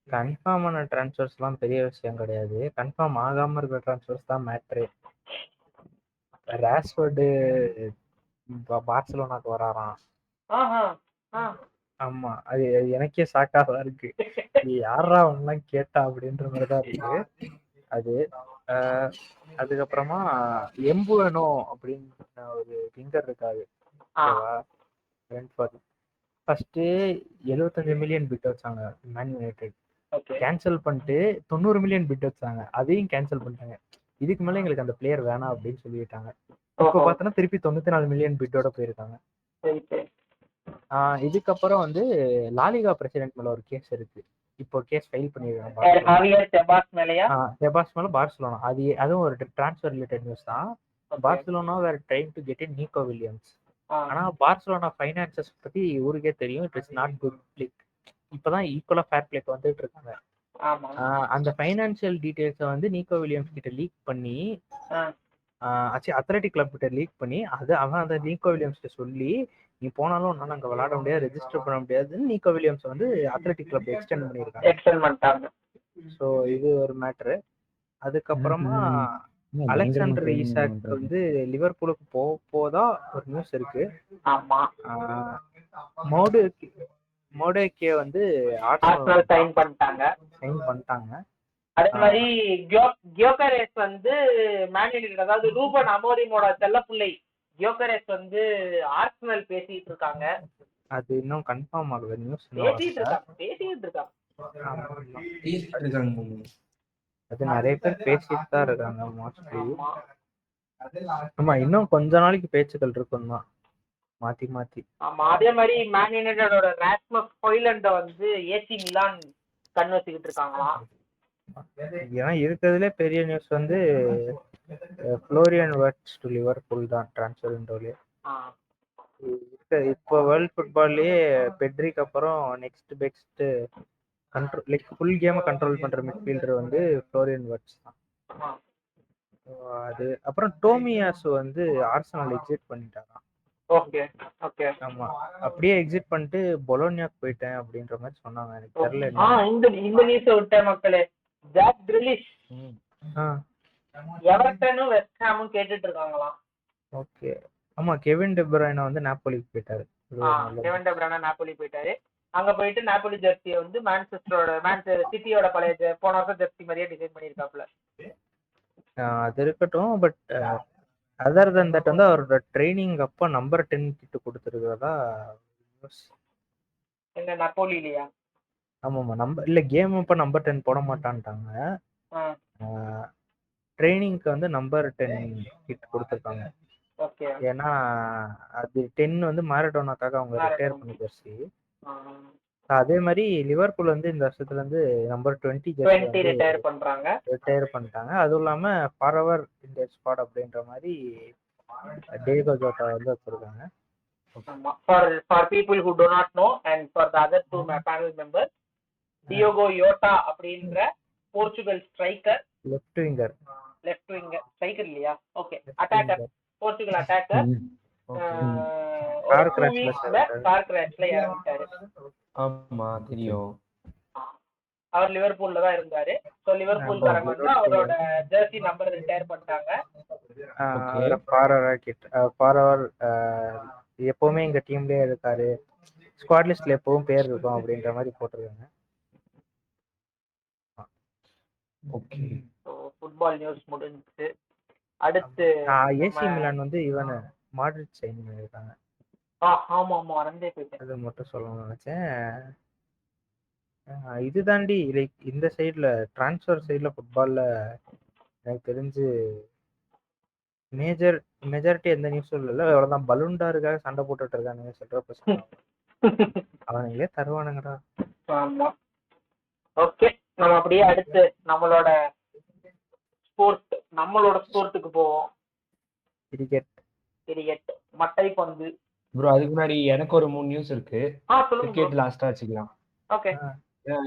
D: கன்ஃபார்ம் ஆன ட்ரான்ஸ்ஃபர்ஸ்லாம் பெரிய விஷயம் கிடையாது. கன்ஃபார்ம் ஆகாம இருக்கிற ட்ரான்ஸ்ஃபர்ஸ் தான் மேட்ரு. ராஷ்வர்டு பார்சலோனாக்கு வராராம். ஆமா, அது எனக்கே ஷாக்காக இருக்கு. யாரா ஒன்னுலாம் கேட்டா அப்படின்ற மாதிரிதான் இருக்கு அது. அதுக்கப்புறமா எம்புவனோ அப்படின்னு ஒரு விங்கர் இருக்காது, ஃபர்ஸ்ட் 75 மில்லியன் பிட் வச்சாங்க மேன் யுனைடெட். கேன்சல் பண்ணிட்டு 90 மில்லியன் பிட் வச்சாங்க, அதையும் கேன்சல் பண்ணிட்டாங்க. இதுக்கு மேல எங்களுக்கு அந்த பிளேயர் வேணாம் அப்படின்னு சொல்லிட்டாங்க. இப்போ பார்த்தோன்னா திருப்பி 94 மில்லியன் பிட்டோட போயிருக்காங்க. இதுக்கப்புறம் வந்து லாலிகா பிரசிடென்ட் மேல ஒரு கேஸ் இருக்கு. இப்போ கேஸ் ஃபைல் பண்ணிருக்காங்க செபாஸ் மேல பார்சலோனா. அதுவும் ஒரு டிரான்ஸ்ஃபர் ரிலேட்டட் நியூஸ் தான். Barcelona where trying to get in நீக்கோ Williams. ஆனா பார்சலோனா ஃபைனான்சஸ் பத்தி ஊருக்கே தெரியும், இட் இஸ் நாட் குட் பிளிக். இப்பதான் ஈக்குவலா ஃபேர் பிளேக்கு வந்துட்டு இருக்காங்க. அந்த ஃபைனான்சியல் டீடைல்ஸை வந்து நீக்கோ வில்லியம்ஸ் கிட்ட லீக் பண்ணி, அத்லெட்டிக் கிளப் கிட்ட லீக் பண்ணி, அவன் அந்த நீக்கோ வில்லியம்ஸ் கிட்ட சொல்லி நீ போனாலும் உன்னால அங்க விளையாட முடியாது, ரெஜிஸ்டர் பண்ண முடியாதுன்னு நீக்கோ வில்லியம்ஸ் வந்து அத்லெட்டிக் கிளப் எக்ஸ்டெண்ட் பண்ணிருக்காங்க. ஸோ இது ஒரு மேட்ரு. அதுக்கப்புறமா அலெக்சாண்டர் ஈசாக் வந்து லிவர்பூலுக்கு போதா ஒரு நியூஸ் இருக்கு. மோடேக்கே வந்து ஆர்சனல் சைன் பண்ணிட்டாங்க.
A: அதே மாதிரி கியோகரேஸ் வந்து மேன் யுனைட்டட், அதாவது ரூபன் அமோரிமோட செல்லப்பிள்ளை கியோகரேஸ் வந்து ஆர்சனல் பேசிட்டு இருக்காங்க.
D: அது இன்னும் கன்ஃபார்ம் ஆகல, நியூஸ்
A: பேசிட்டு இருக்காங்க.
D: அது நிறைய பேர் பேசிட்டு தான் இருக்காங்க மோஸ்ட்லி. ஆமா, இன்னும் கொஞ்ச நாளைக்கு பேச்சுக்கள் இருக்கும் தான், மாத்தி.
A: ஆமா, அதே மாதிரி மேன் யுனைட்டடோட ராஸ்மஸ் ஹாய்லண்ட வந்து ஏசி மிலான் கண் வச்சுக்கிட்டு இருக்காங்களாம்.
D: ஏன்னா இருக்கிறதுலே பெரிய நியூஸ் வந்து ஃப்ளோரியன் வர்ட்ஸ் டு லிவர்பூல் தான் ட்ரான்ஸ்ஃபர் விண்டோலே. இப்போ வேர்ல்ட் ஃபுட்பால்லயே பெட்ரிக்கு அப்புறம் next best control, like full கேமை கண்ட்ரோல் பண்ற மிட்ஃபீல்டர் வந்து ஃப்ளோரியன் வர்ட்ஸ் தான். அது அப்புறம் டோமியாசு வந்து ஆர்சனல் எக்ஸிட் பண்ணிட்டாராம்.
A: Okay okay.
D: ஆமா அப்படியே எக்ஸிட் பண்ணிட்டு பொலோனியாக்கு போயிட்டேன் அப்படின்ற மாதிரி சொன்னாங்க. எனக்கு தெரியல
A: இந்த நியூஸை விட்ட மக்களே, ஜாக் கிரிலிஷ் எவர்டனும் வெஸ்ட் ஹாமும் கேட்டுட்டு இருக்காங்களாம்.
D: ஓகே. ஆமா கெவின் டெ ப்ரூய்னே வந்து நாப்போலிக்கு போயிட்டாரு.
A: கெவின் டெ ப்ரூய்னே நாப்போலி போயிட்டாரு. அங்க போயிட்டு நாப்போலி ஜெர்சியை வந்து மான்செஸ்டர் சிட்டியோட பழைய போன வருஷம் ஜெர்சி மாதிரியே டிசைன் பண்ணியிருக்காப்ல.
D: அது இருக்கட்டும். பட் அதர் தன் தட் வந்து அவரோட ட்ரைனிங் அப்போ நம்பர் 10 கிட்ட கொடுத்துருக்கிறதா.
A: எங்க நாப்போலிலையா?
D: ஆமாம்மா இல்ல கேம் அப்போ நம்பர் 10 போட மாட்டான்ட்டாங்க. ட்ரைனிங்க்கு வந்து நம்பர் 10 கிட் கொடுத்துருக்காங்க.
A: ஓகே.
D: ஏன்னா அது 10 வந்து மாரடோனாக்காக அவங்க ரிட்டையர் பண்ணி ஜெர்சி. அதே மாதிரி லிவர்பூல் வந்து இந்த வருஷத்துல இருந்து நம்பர் 20 ஜெர்சி
A: ரிட்டையர்
D: பண்ணிட்டாங்க. அதுவும் இல்லாம ஃபாரெவர் இன் தி ஸ்குவாட் அப்படின்ற மாதிரி டேகோ ஜோட்டா வந்து வச்சிருக்காங்க.
A: For people who do not know and for the other two panel members, Diogo Jota அப்படின்ற Portugal striker,
D: left winger
A: striker இல்லையா? Okay, attacker, Portugal attacker.
D: Car கிராஷ்ல
A: இறந்துட்டாரு.
E: ஆமா தெரியும்.
A: அவர் லிவர்பூல்ல தான் இருந்தாரு. சோ லிவர்பூல்காரங்க வந்து அவரோட ஜெர்சி நம்பர் ரிட்டையர் பண்ணிட்டாங்க.
D: ஃபாரெவர் எப்பவுமே எங்க டீம்லயே இருக்காரு, ஸ்குவாட் லிஸ்ட்ல எப்பவும் பேர் இருக்கும் அப்படின்ற மாதிரி போட்டிருக்காங்க.
E: ஓகே,
A: ஃபுட்பால் நியூஸ் முடிஞ்சுச்சு. அடுத்து
D: ஏசி மிலான் வந்து இவன் மாட்ரிட் சைன் பண்ணிருக்காங்க.
A: ஆமா மறந்தே போயிட்டேன்.
D: அது மட்டும் சொல்லணும்னு நினைச்சேன். இது தாண்டி லைக் இந்த சைட்ல டிரான்ஸ்ஃபர் சைட்ல ஃபுட்பால்ல எனக்கு தெரிஞ்சு மெஜாரிட்டி எந்த நியூஸும் இல்லை. அவ்வளோதான் பலூன்டாருக்காக சண்டை போட்டுட்டு இருக்கானுங்க. சொல்ற அவனுங்களே தருவானுங்கடா.
A: ஆமா. ஓகே, நம்ம அப்படியே அடுத்து நம்மளோட ஸ்போர்ட்டுக்கு போவோம். கிரிக்கெட் மட்டை பந்து.
E: ப்ரோ அதுக்கு முன்னாடி எனக்கு ஒரு 3 நியூஸ் இருக்கு. கிரிக்கெட் லாஸ்டா வச்சுக்கலாம்.
A: ஓகே.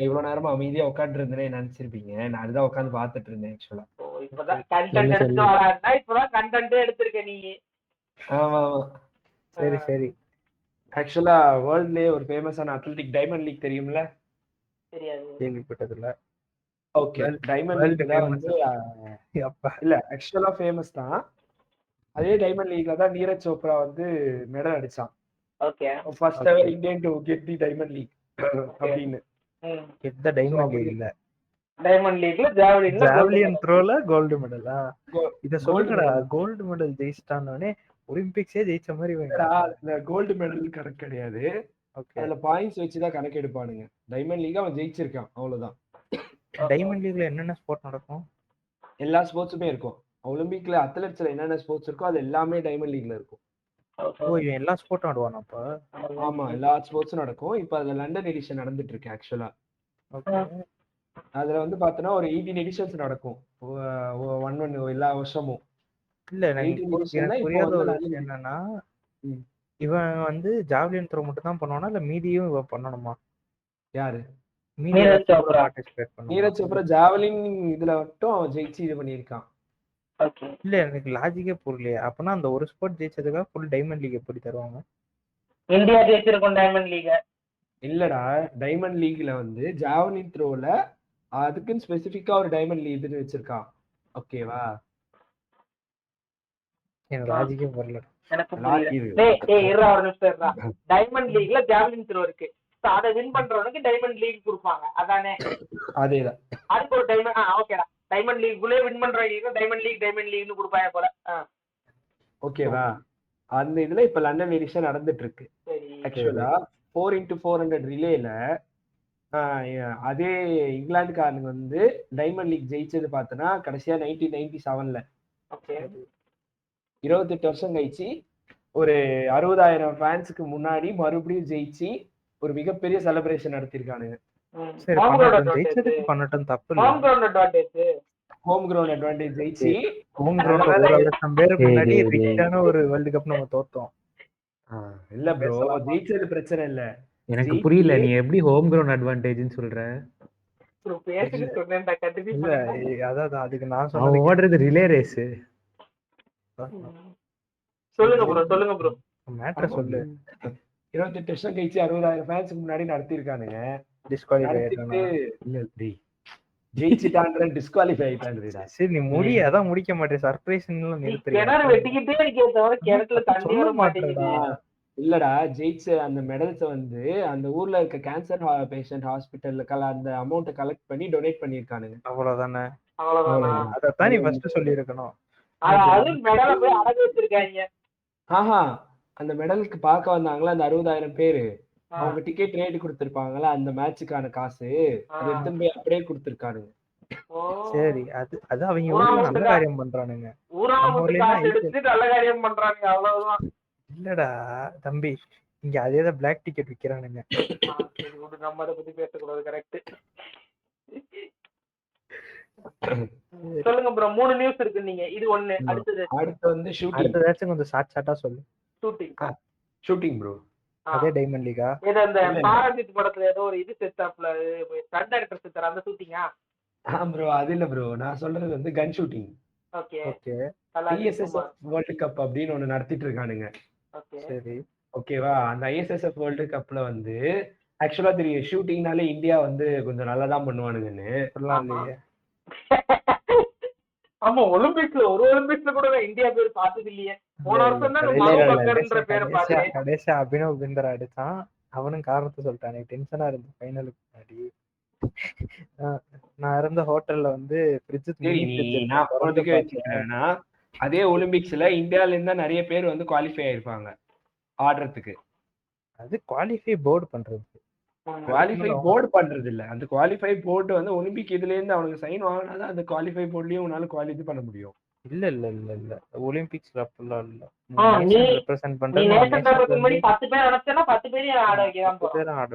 E: இவ்வளவு நேரமா அமைதியா உட்காந்து இருந்தேனே நினைச்சிருப்பீங்க. நான் அதுதான் உட்காந்து பாத்துட்டு இருந்தேன் ஆக்சுவலா.
A: இப்பதான் கண்டென்ட் எடுத்து வராண்டா, இப்பதான் கண்டென்ட்டே எடுத்துருக்க நீ.
E: ஆமா ஆமா,
D: சரி சரி.
E: ஆக்சுவலா வேர்ல்ட்லயே ஒரு ஃபேமஸான அத்லெட்டிக் டைமண்ட் லீக் தெரியும்ல?
A: தெரியாது,
D: கேள்விப்பட்டதில்ல.
E: ஓகே, டைமண்ட் லீக் தான் வந்து இல்ல ஆக்சுவலா ஃபேமஸ் தான். அதே டைமண்ட் லீக்ல தான் நீரஜ் சோப்ரா வந்து மெடல் அடிச்சான்.
A: Okay,
E: first ever Indian to get the diamond league அப்படின்னு.
D: கெட் தி டைமண்ட் லீக் இல்ல,
A: டைமண்ட் லீக்ல
D: ஜாவலின் த்ரோல கோல்ட் மெடலா? இத சொல்லுடா, கோல்ட் மெடல் ஜெயிச்சிட்டானே ஒலிம்பிக்ஸே ஜெயிச்ச மாதிரி வேண்டா.
E: இந்த கோல்ட் மெடல் கணக்கு கிடையாது. ஓகே, அதுல பாயிண்ட்ஸ் வச்சு தான் கணக்கு எடுப்பானுங்க. டைமண்ட் லீக் அவன் ஜெயிச்சிருக்கான், அவ்வளவுதான்.
D: டைமண்ட் லீக்ல என்னென்ன ஸ்போர்ட் நடக்கும்?
E: எல்லா ஸ்போர்ட்ஸுமே இருக்கும். ஒலிம்பிக்ல அத்லெட்ஸ்ல என்னென்ன ஸ்போர்ட்ஸ் இருக்கோ அது எல்லாமே டைமண்ட் லீக்ல இருக்கும்.
D: ஓ, இவன் எல்லா ஸ்போர்ட்டும் ஆடுவானா அப்ப?
E: ஆமா, எல்லா ஸ்போர்ட்ஸும் நடக்கும். இப்ப அதுல லண்டன் எடிஷன் நடந்துட்டு இருக்கு ஆக்சுவலா.
D: ஓகே,
E: அதுல வந்து பாத்தீங்கன்னா ஒரு 18 எடிஷன்ஸ் நடக்கும் எல்லா வருஷமும்.
D: இல்ல எனக்கு புரியாத ஒரு விஷயம் என்னன்னா, இவன் வந்து ஜாவ்லின் த்ரோ மட்டும் தான் பண்ணுவானா இல்ல மீதியும் இவன் பண்ணணுமா?
E: யாரு?
A: நீரஜ் சோப்ரா.
E: நீரஜ் சோப்ரா ஜாவலின் இதுல மட்டும் அவன் ஜெயிச்சு இது பண்ணியிருக்கான்.
D: இல்ல எனக்கு லாஜிக்கே புரியலையே. அப்பனா அந்த ஒரு ஸ்போர்ட் ஜெயிச்சதுக்காக ஃபுல் டைமண்ட் லீக் எப்படி தருவாங்க?
A: இந்தியா ஜெயிச்சிருக்கும் டைமண்ட் லீக்.
E: இல்லடா, டைமண்ட் லீக்ல வந்து ஜாவலின் த்ரோல அதுக்குன்னு ஸ்பெசிஃபிக்கா ஒரு டைமண்ட் லீக் இதுன்னு வச்சிருக்கான். ஓகேவா?
D: எனக்கு லாஜிக்கே புரியல.
A: எனக்கு டைமண்ட் லீக்ல ஜாவலின் த்ரோ இருக்கு. அதை வின் பண்றவனுக்கு டைமண்ட் லீக் கொடுப்பாங்க, அதானே?
E: அதேதான்.
A: அதுக்கு ஒரு டைமண்ட். ஓகேடா, டைமண்ட் லீக்குள்ளே வின் பண்றவங்க டைமண்ட் லீக்னு கொடுப்பாங்க போல.
E: ஓகேவா? அந்த இதுல இப்ப லண்டன் எடிஷன் நடந்துட்டு இருக்கு. ஆக்சுவலா 4x400 ரிலேல அதே இங்கிலாந்துக்காரனுங்க வந்து டைமண்ட் லீக் ஜெயிச்சது பார்த்தனா கடைசியா 1997ல. 28 வருஷம் கழிச்சு ஒரு 60,000 ஃபேன்ஸுக்கு முன்னாடி மறுபடியும் ஜெயிச்சு ஒரு மிகப்பெரிய செலிப்ரேஷன் நடத்திருக்கானுங்க.
D: சரி, ஜெயிச்சதுக்கு பண்ணட்டும், தப்பு இல்ல.
E: ஹோம் கிரவுண்ட் அட்வான்டேஜ் ஜெயிச்சு
D: ஹோம் கிரவுண்ட் ஒரு லட்சம் பேருக்கு முன்னாடி ரிச்சான ஒரு வேர்ல்ட் கப் நம்ம தோத்தோம்.
E: இல்ல ப்ரோ, ஜெயிச்சது பிரச்சனை இல்ல.
B: எனக்கு புரியல, நீ எப்படி ஹோம் கிரவுண்ட் அட்வான்டேஜ்னு சொல்ற?
D: இல்ல அதான் அதுக்கு நான்
B: சொன்னேன், ஓடுறது ரிலே ரேஸ்.
A: சொல்லுங்க ப்ரோ.
D: மேட்டர் சொல்லு.
E: 28 வருஷம் கழிச்சு 60,000 ஃபேன்ஸுக்கு முன்னாடி நடத்திருக்கானுங்க.
D: டிஸ்குவாலிஃபை
E: நடத்திட்டு
D: ஆயிட்டானா?
E: இல்ல டேய் ஜெயிச்சுட்டான்ற டிஸ்குவாலிஃபை ஆயிட்டான்டா.
D: சரி நீ அதான் முடிக்க மாட்டே. சர்ப்ரைஸ்ன்னு நிறுத்துறியா?
A: கிணறு வெட்டிக்கிட்டே இருக்கே தவிர கிணத்துல தண்ணி வர மாட்டேங்குது.
E: இல்லடா ஜெயிச்ச அந்த மெடல்ஸ வந்து அந்த ஊர்ல இருக்க கேன்சர் பேஷண்ட் ஹாஸ்பிட்டல்ல அந்த அமௌண்ட்டை கலெக்ட் பண்ணி டொனேட் பண்ணிருக்கானுங்க.
D: அவ்வளவுதானே.
A: அவ்வளவுதானா?
D: அதத்தான் நீ ஃபர்ஸ்ட் சொல்லி இருக்கணும்.
A: அது மெடலை போய் அடகு வச்சிருக்காங்க.
E: ஆஹா அந்த மெடலுக்கு பார்க்க வந்தாங்களா அந்த 60,000 பேரு, அவங்க டிக்கெட் ரேட் கொடுத்திருப்பாங்களா அந்த மேட்சுக்கான காசு, அதை எடுத்து போய் அப்படியே கொடுத்திருக்கானுங்க.
D: சரி அது அவங்க ஊர்ல நல்ல காரியம் பண்றானுங்க.
A: நல்ல காரியம் பண்றாங்க அவ்வளவுதான்.
D: இல்லடா தம்பி, இங்க அதேதான் பிளாக் டிக்கெட் விக்கிறானுங்க.
A: நம்ம அதை பத்தி பேசக்கூடாது. கரெக்ட். சொல்லுங்க ப்ரோ. 3 நியூஸ் இருக்கு. நீங்க இது ஒண்ணு. அடுத்து வந்து ஷூட்டிங்.
D: அடுத்ததாச்சும் கொஞ்சம் ஷார்ட்டா சொல்லு.
E: Shooting bro.
D: அதே டைமண்ட் லீகா?
A: இது அந்த பாரதித் படத்துல ஏதோ ஒரு இது செட்டப்ல ஸ்டண்ட் டைரக்டர் செட்டர் அந்த ஷூட்டிங்கா?
E: ப்ரோ அது இல்ல ப்ரோ, நான் சொல்றது வந்து gun shooting.
A: Okay
E: okay. ISSF world cup அப்படின்னு ஒன்னு நடத்திட்டு இருக்கானுங்க.
A: ஓகே
E: சரி ஓகேவா. அந்த ஐஎஸ்எஸ்எஃப் வேர்ல்ட் கப்ல வந்து ஆக்சுவலா தெரியும் ஷூட்டிங்னாலே இந்தியா வந்து கொஞ்சம் நல்லா தான் பண்ணுவானுங்கன்னு.
A: ஆமா ஒலிம்பிக்ஸ்ல ஒரு ஒலிம்பிக்ஸ்ல கூட இந்தியா பேர் பார்த்தது இல்லையே. போன வருஷம் தான் பேரை பார்த்தேன்.
D: கடைசியா அபினவ் பிந்தர் அடிச்சான். அவனும் காரணத்தை சொல்லிட்டான். டென்ஷனா இருந்து ஃபைனலுக்கு முன்னாடி நான் இருந்த ஹோட்டல்ல வந்து
E: அதே ஒலிம்பிக்ஸ்ல இந்தியால இருந்தா நிறைய பேர் வந்து குவாலிஃபை ஆயிருப்பாங்க ஆடுறதுக்கு.
D: அது குவாலிஃபை போர்டு பண்றது.
E: குவாலிஃபை போர்டு பண்றது இல்ல, அந்த குவாலிஃபை போர்டு வந்து ஒலிம்பிக் இதுல இருந்து அவனுக்கு சைன் வாங்கினாதான் அந்த குவாலிஃபை போர்ட்லயும் உன்னால குவாலிஃபை பண்ண முடியும்.
D: இல்ல இல்ல இல்ல இல்ல ஒலிம்பிக்ஸ்ல அப்படிலாம் இல்ல.
A: நீ
D: ரெப்ரசன்ட் பண்றது
A: 10 பேர் அனுப்பிச்சா 10 பேரையும் ஆட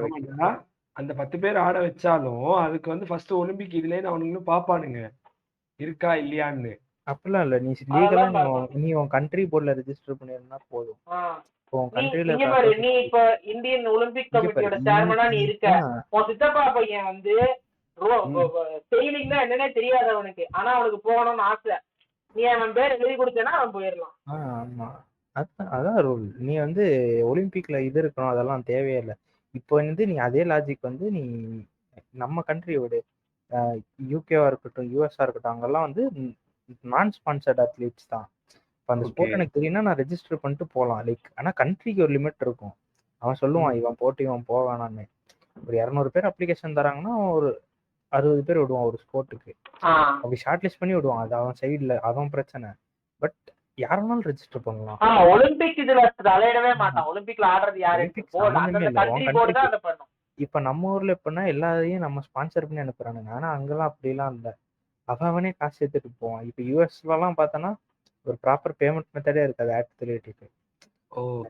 A: வைக்கலாம்.
E: அந்த 10 பேர் ஆட வச்சாலும் அதுக்கு வந்து ஃபர்ஸ்ட் ஒலிம்பிக் இதுல இருந்து அவனுங்களும் பாப்பானுங்க இருக்கா இல்லையான்னு.
D: அப்படிலாம் இல்ல. நீ லீகலா நீ உன் கண்ட்ரி போர்ட்ல ரெஜிஸ்டர் பண்ணிருந்தா போதும்.
A: நீ இப்ப இந்தியன் ஒலிம்பிக் கமிட்டியோட சேர்மனா நீ இருக்க. உன் சித்தப்பா பையன் வந்து செயிலிங்னா என்னன்னே தெரியாதவனுக்கு, ஆனா அவனுக்கு போகணும்னு ஆசை. நீ அவன் பேர் எழுதி கொடுத்தேன்னா அவன் போயிடலாம்.
D: ஆமா அதான் ரூல். நீ வந்து ஒலிம்பிக்ல இது இருக்கணும், அதெல்லாம் தேவையே இல்லை. இப்போ வந்து நீ அதே லாஜிக் வந்து நீ நம்ம கண்ட்ரியோட யூகேவா இருக்கட்டும் யூஎஸ்ஆ இருக்கட்டும் அங்கெல்லாம் வந்து நான் ஸ்பான்சர்ட் அத்லீட்ஸ் தான். இப்போ அந்த ஸ்போர்ட் எனக்கு தெரியும்னா நான் ரெஜிஸ்டர் பண்ணிட்டு போகலாம். லைக் ஆனால் கண்ட்ரிக்கு ஒரு லிமிட் இருக்கும். அவன் சொல்லுவான் இவன் போட்டு இவன் போவானான்னு. ஒரு 200 பேர் அப்ளிகேஷன் தராங்கன்னா ஒரு 60 பேர் விடுவான் ஒரு ஸ்போர்ட்டுக்கு. அப்படி ஷார்ட் லிஸ்ட் பண்ணி விடுவான். அது அவன் சைட்ல அவன் பிரச்சனை. பட் யாருனாலும் ரெஜிஸ்டர் பண்ணலாம்.
A: ஒலிம்பிக் இதுல தலையிடவே மாட்டான். ஒலிம்பிக்ல ஆடுறது யாரு?
D: இப்ப நம்ம ஊர்ல எப்படின்னா எல்லாரையும் நம்ம ஸ்பான்சர் பண்ணி அனுப்புறானுங்க. ஆனா அங்கெல்லாம் அப்படிலாம் இல்ல. அவனே காசு எடுத்துட்டு போவான். இப்ப யூஎஸ்ல எல்லாம் பார்த்தோன்னா ஒரு ப்ராப்பர் பேமெண்ட் மெத்தடே இருக்காது அத்லெட்டுக்கு.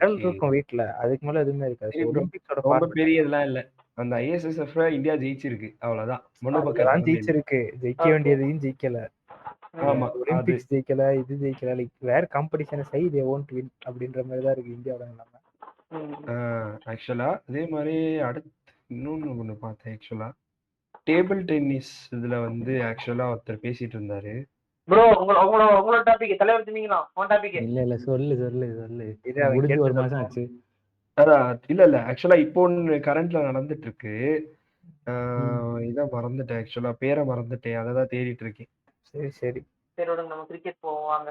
D: இருக்கும் வீட்டுல, அதுக்கு மேல எதுவுமே இருக்காது.
E: ஒலிம்பிக்ஸோட பெரிய இதெல்லாம் இல்ல. அந்த ஐஎஸ்எஸ்எஃப் இந்தியா ஜெயிச்சிருக்கு அவ்வளவுதான்.
D: மொனோபக்கம் ஜெயிச்சிருக்கு. ஜெயிக்க வேண்டியதையும் ஜெயிக்கல.
E: ஆமா
D: ஒலிம்பிக்ஸ் ஜெயிக்கல, இது ஜெயிக்கல. லைக் வேற competition psi they won't win அப்படின்ற மாதிரி தான் இருக்கு இந்தியாவோட நிலைமை.
E: ஆக்சுவலா அதே மாதிரி அடுத்து இன்னொன்னு ஒண்ணு பார்த்தேன். ஆக்சுவலா டேபிள் டென்னிஸ் இதுல வந்து ஆக்சுவலா ஒருத்தர் பேசிட்டு இருந்தாரு.
A: ப்ரோ உங்களோட டாபிக் தலைவர் சொன்னீங்களா? உன் டாபிக்
B: இல்ல சொல்லு இது முடிஞ்சு ஒரு மாசம் ஆச்சு.
E: அதான் இல்ல ஆக்சுவலா இப்போ ஒன்னு கரண்ட்ல நடந்துட்டு இருக்கு. இத மறந்துட்டேன். ஆக்சுவலா பேரை மறந்துட்டேன். அததான் தேடிட்டு இருக்கேன்.
D: சரி
A: விடுங்க, நம்ம கிரிக்கெட் போவாங்க.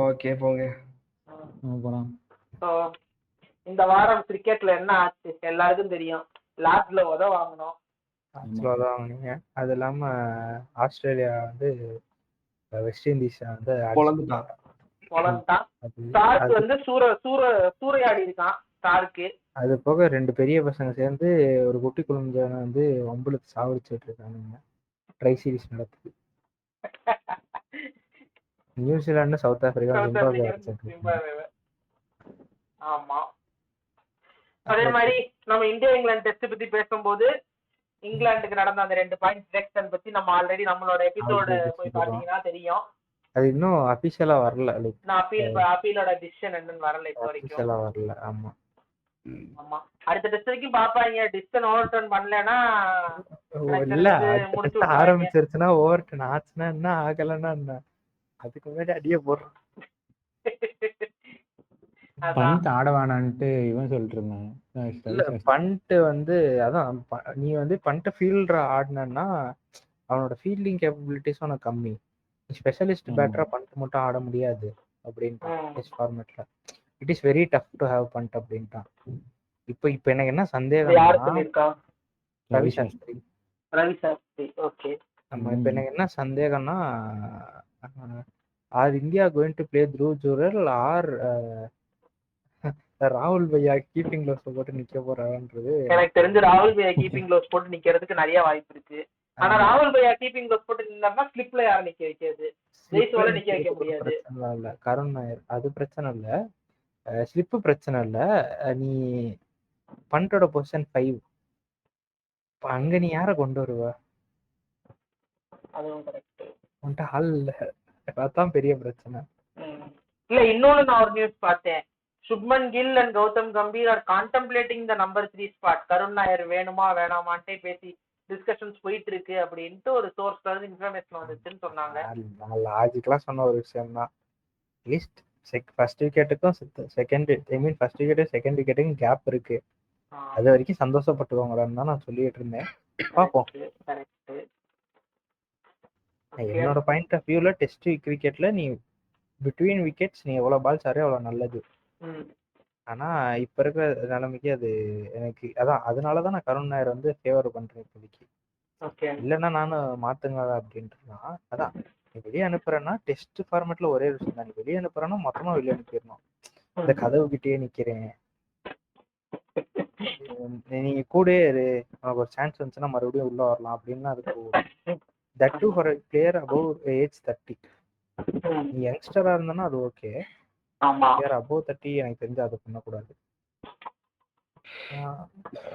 E: ஓகே போங்க
B: போலாம்.
A: இந்த வாரம் கிரிக்கெட்ல என்ன ஆச்சு எல்லாருக்கும் தெரியும். லாஸ்ட்ல வாங்கணும்.
D: அது இல்லாம ஆஸ்திரேலியா வந்து வெஸ்ட் இண்டீஸ் வந்து
A: பொலந்துட்டான். ஸ்டார்க் வந்து சூறையாடி இருக்கான் ஸ்டார்க்கு.
D: அது போக 2 பெரிய பசங்க சேர்ந்து ஒரு குட்டி குழந்தையான வந்து ஒம்பளுக்கு சாவடிச்சுட்டு இருக்கானுங்க. ட்ரை சீரிஸ் நடக்குது. New Zealand south Africa Zimbabwe.
A: ஆமா அதே மாதிரி நம்ம இந்தியா இங்கிலாந்து டெஸ்ட் பத்தி பேசும்போது இங்கிலாந்துக்கு நடந்த அந்த 2 பாயிண்ட் டிடக்ஷன் பத்தி நம்ம ஆல்ரெடி நம்மளோட எபிசோடு போய் பாத்தீங்கன்னா தெரியும்.
D: அது இன்னும் அபிஷியலா வரல.
A: நான் அப்பீலோட டிசிஷன் என்னன்னு வரல இப்போ வரைக்கும்.
D: அபிஷியலா வரல. ஆமா
A: அடுத்த டெஸ்ட் வரைக்கும் பாப்பாங்க. டிசிஷன் ஓவர் டர்ன் பண்ணலனா
D: இல்ல ஆரம்பிச்சிருச்சுனா ஓவர் டர்ன் ஆச்சுனா என்ன ஆகலன்னா என்ன அதுக்கு முன்னாடி அடியே போடுறோம்.
A: அதான்
B: பந்த் ஆட வேணான்ட்டு இவன் சொல்லிட்டு இருந்தான்
D: இல்ல பண்ட் வந்து அதான் நீ வந்து பண்ட்டை ஃபீல்டர் ஆடினா அவனோட ஃபீல்டிங் கேப்பபிலிட்டிஸ் உனக்கு கம்மி. ஸ்பெஷலிஸ்ட் பேட்டரா பண்ட் மட்டும் ஆட முடியாது அப்படின்ட்டான் டெஸ்ட் ஃபார்மேட்ல. It is very tough to have Pant அப்படின்ட்டான். இப்போ இப்போ எனக்கு என்ன
A: யார்
D: சந்தேகம்னா
A: சொல்லியிருக்கா?
D: ரவி சாஸ்திரி.
A: ரவி சாஸ்திரி. ஓகே.
D: நம்ம இப்போ எனக்கு என்ன சந்தேகம்னா are India going to play through Jurel or ராகுல் பையா கீப்பிங் க்ளோஸ் போட்டு நிக்க போறான்றது
A: எனக்கு தெரிஞ்சு ராகுல் பையா கீப்பிங் க்ளோஸ் போட்டு நிக்கிறதுக்கு நிறைய வாய்ப்பு இருக்கு. ஆனா ராகுல் பையா கீப்பிங் க்ளோஸ் போட்டு நின்னா ஸ்லிப்ல யாரும் நிக்க வைக்கிறது? ஜெய்ஸ்வால நிக்க வைக்க முடியாது.
D: பிரச்சனை இல்ல கருண் நாயர் அது பிரச்சனை இல்ல, ஸ்லிப்பு பிரச்சனை இல்ல. நீ பண்டோட பொசிஷன் 5 அங்க நீ யார கொண்டு வருவ?
A: அதுவும் கரெக்ட்.
D: உன்கிட்ட ஆள் இல்ல, அதான் பெரிய பிரச்சனை.
A: இல்ல இன்னொன்னு நான் ஒரு நியூஸ் பார்த்தேன். Shubman Gill and Gautam Gambhir are contemplating the number 3 spot. Karun Nair வேணுமா வேணாமான்ட்டே பேசி டிஸ்கஷன்ஸ் போயிட்டு இருக்கு அப்படின்ட்டு ஒரு சோர்ஸ்ல இருந்து இன்ஃபர்மேஷன் வந்துச்சுன்னு சொன்னாங்க.
D: நான் லாஜிக்கலா சொன்ன ஒரு விஷயம் தான். அட்லீஸ்ட் ஃபர்ஸ்ட் விக்கெட்டுக்கும் செகண்ட் ஃபர்ஸ்ட் விக்கெட்டு செகண்ட் விக்கெட்டுக்கும் கேப் இருக்கு. அது வரைக்கும் சந்தோஷப்பட்டுவாங்களான்னு தான் நான் சொல்லிட்டு இருந்தேன். பார்ப்போம். என்னோட பாயிண்ட் ஆஃப் வியூல டெஸ்ட் கிரிக்கெட்ல நீ பிட்வீன் விக்கெட்ஸ் நீ எவ்வளவு பால்ஸ் ஆறே அவ்வளவு நல்லது. ஆனா இப்ப இருக்கிற நிலைமைக்கு அது எனக்கு அதான் அதனாலதான் நான் கருண் நாயர் வந்து ஃபேவர் பண்றேன் இப்போதைக்கு. இல்லைன்னா நானும் மாத்துங்க அப்படின்ட்டுனா அதான் நீ வெளியே அனுப்புறேன்னா டெஸ்ட் ஃபார்மேட்ல ஒரே விஷயம் தான். நீ வெளியே அனுப்புறேன்னா மொத்தமா வெளியே அனுப்பிடணும். இந்த கதவு கிட்டே நிக்கிறேன், நீங்க கூட உனக்கு ஒரு சான்ஸ் வந்துச்சுன்னா மறுபடியும் உள்ள வரலாம் அப்படின்னா அதுக்கு that too for player above age 30. நீ யங்ஸ்டரா இருந்தனா அது ஓகே. பிளேயர் அபவ் 30 எனக்கு தெரிஞ்சு அதை பண்ணக்கூடாது.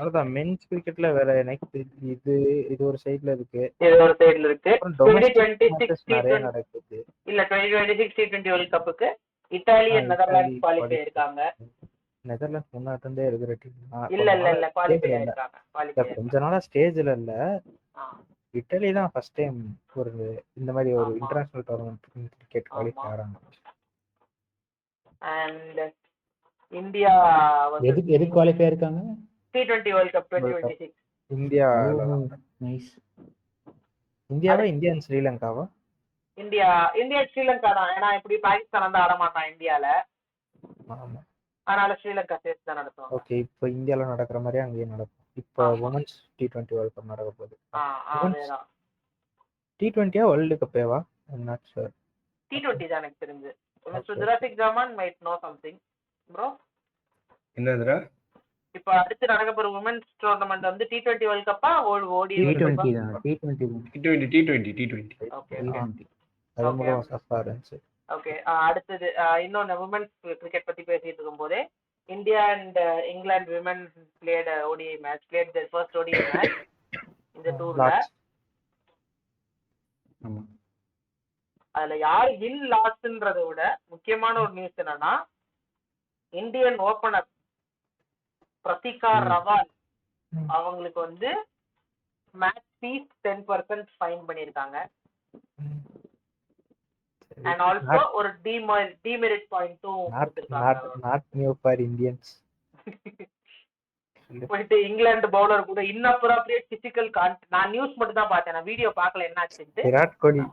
D: அதான் மென்ஸ் கிரிக்கெட்ல வேற எனக்கு இது ஒரு சைடுல இருக்கு, நிறைய நடக்குது.
A: இல்ல 2026 T20 வேர்ல்ட் கப்புக்கு இத்தாலி அண்ட் நெதர்லாண்ட்ஸ் குவாலிஃபை ஆயிருக்காங்க.
D: நெதர்லாண்ட்ஸ் முன்னாடி இருந்தே இருக்கிற டீம்.
A: இல்ல குவாலிஃபை ஆயிருக்காங்க.
D: கொஞ்ச நாளா ஸ்டேஜ்ல இல்ல. இத்தாலி தான் ஃபர்ஸ்ட் டைம் ஒரு இந்த மாதிரி ஒரு இன்டர்நேஷனல் டூர்னமெண்ட் கிரிக்கெட் குவாலிஃபை ஆறாங்க.
A: அண்ட் இந்தியா
B: எது குவாலிஃபை இருக்காங்க?
A: T20 world cup 2026.
D: India
B: nice.
D: இந்தியாவா இந்தியா அண்ட் ஸ்ரீலங்காவா?
A: இந்தியா ஸ்ரீலங்கா தான். ஏன்னா இப்படி பாகிஸ்தான் வந்து ஆட மாட்டான் இந்தியால.
D: ஆமா,
A: அதனால ஸ்ரீலங்கா சேர்த்து தான் நடத்துவாங்க.
D: ஓகே. இப்போ இந்தியால நடக்கிற மாதிரி அங்கேயும் நடக்கும். இப்போ உமன்ஸ் T20 வேர்ல்ட் கப் நடக்க போகுது.
A: அதேதான்.
D: T20 வேர்ல்ட் கப்பேவா? I'm not sure.
A: T20 தான் எனக்கு தெரிஞ்சு. மிஸ்டர் ஜுராசிக் ஜாமான் மைட் நோ சம்திங் ப்ரோ.
C: என்னதுடா?
A: இப்போ அடுத்து நடக்க போற உமன்ஸ் டூர்னமெண்ட் வந்து T20 வேர்ல்ட் கப்பா ஓடி?
B: T20 தான்.
C: T20.
A: ஓகே.
D: அது மூலம் சஃபா இருந்துச்சு.
A: ஓகே. அடுத்தது இன்னொன்னு உமன்ஸ் கிரிக்கெட் பத்தி பேசிட்டு இருக்கும்போதே India and England women played ODI match, played their first ODI match இந்த டூர்ல.
B: ஆமா.
A: அதுல யார் வின் லாஸ்ன்றதை விட முக்கியமான ஒரு நியூஸ் என்னன்னா, இந்தியன் ஓபனர் பிரதிகா ரவால் அவங்களுக்கு வந்து மேட்ச் ஃபீஸ் 10% ஃபைன் பண்ணிருக்காங்க. and also ஒரு demerit பாயிண்ட்டும் கொடுத்திருக்காங்க.
D: not new for Indians.
A: போயிட்டு இங்கிலாந்து பவுலர் கூட inappropriate physical நான் நியூஸ் மட்டும் தான் பார்த்தேன், நான் வீடியோ பார்க்கல என்னாச்சுன்னு.
D: Virat Kohli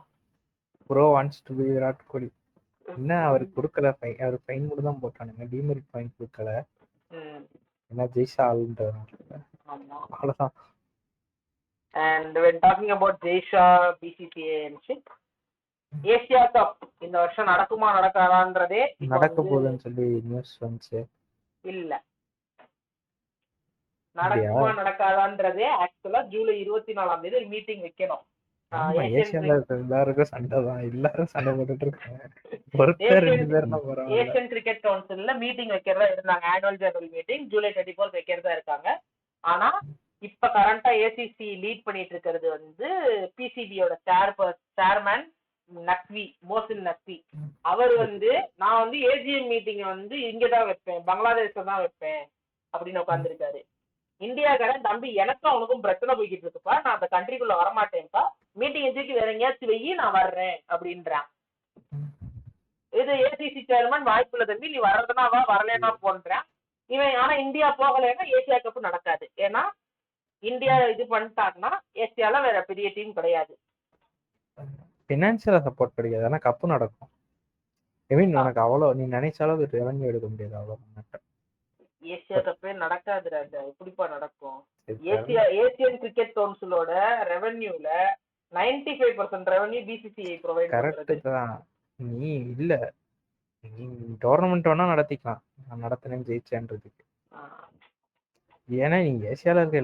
D: bro wants to be Virat Kohli. என்ன அவருக்கு கொடுக்கல, அவர் ஃபைன் மட்டும் தான் போட்டானுங்க, டிமெரிட் பாயிண்ட் கொடுக்கல. என்ன ஜெய்ஷா ஆளுன்றதுனால.
A: ஆமா,
D: அவ்வளவுதான்.
A: and when talking about Jay Shah BCCA and shit, Asia cup இந்த வருஷம் நடக்குமா நடக்காதான்றதே
D: நடக்க போகுதுன்னு சொல்லி நியூஸ் வந்துச்சு.
A: இல்ல நடக்குமா நடக்காதான்றதே ஆக்சுவலா ஜூலை 24ஆம் தேதி மீட்டிங் வைக்கணும்.
D: ஏசியால எல்லாருக்கும் சண்டை தான், எல்லாரும் சண்டை போட்டுட்டு இருக்காங்க. ஒருத்தர் 2 பேர் தான் போறாங்க.
A: ஏசியன் கிரிக்கெட் கவுன்சில்ல மீட்டிங் வைக்கிறதா இருந்தாங்க, ஆனுவல் ஜெனரல் மீட்டிங் ஜூலை 24 வைக்கிறதா இருக்காங்க. ஆனா இப்ப கரண்டா ஏசிசி லீட் பண்ணிட்டு இருக்கிறது வந்து பிசிபியோட சேர்மேன் நக்வி, மோசின் நக்வி. அவர் வந்து நான் வந்து ஏஜிஎம் மீட்டிங் வந்து இங்கதான் வைப்பேன், பங்களாதேஷ்ல தான் வைப்பேன் அப்படின்னு உட்காந்துருக்காரு. இந்தியாக்காரன் தம்பி எனக்கும் அவனுக்கும் பிரச்சனை போய்கிட்டு இருக்குப்பா, நான் அந்த கண்ட்ரிக்குள்ள வரமாட்டேன்ப்பா, மீட்டிங் வச்சுக்கு வேற எங்கேயாச்சும் வெயி நான் வர்றேன் அப்படின்றான். இது ஏசிசி சேர்மன் வாய்ப்பு இல்லை தம்பி, நீ வர்றதுனா வா, வரலன்னா போன்றேன் இவன். ஆனா இந்தியா போகலைன்னா ஏசியா கப் நடக்காது. ஏன்னா இந்தியா இது பண்ணிட்டாங்கன்னா ஏசியால வேற பெரிய டீம் கிடையாது.
D: ஃபினான்சியலா சப்போர்ட் கிடைக்காது, ஆனா கப்பு நடக்கும். ஐ மீன் உனக்கு அவ்வளோ நீ நினைச்ச அளவுக்கு ரெவன்யூ எடுக்க முடியாது அவ்வளோ.
A: ஏசியா கப்பே நடக்காது ராஜா, எப்படிப்பா நடக்கும்? ஏசியன் கிரிக்கெட் கவுன்சிலோட ரெவன்யூல 95% ரெவன்யூ பிசிசிஐ ப்ரொவைட் பண்றது.
D: கரெக்ட் தான். நீ இல்ல நீ டோர்னமெண்ட் வேணா நடத்திக்கலாம், நான் நடத்தினேன் ஜெயிச்சேன்றதுக்கு. ஏன்னா நீங்க ஏசியால இருக்க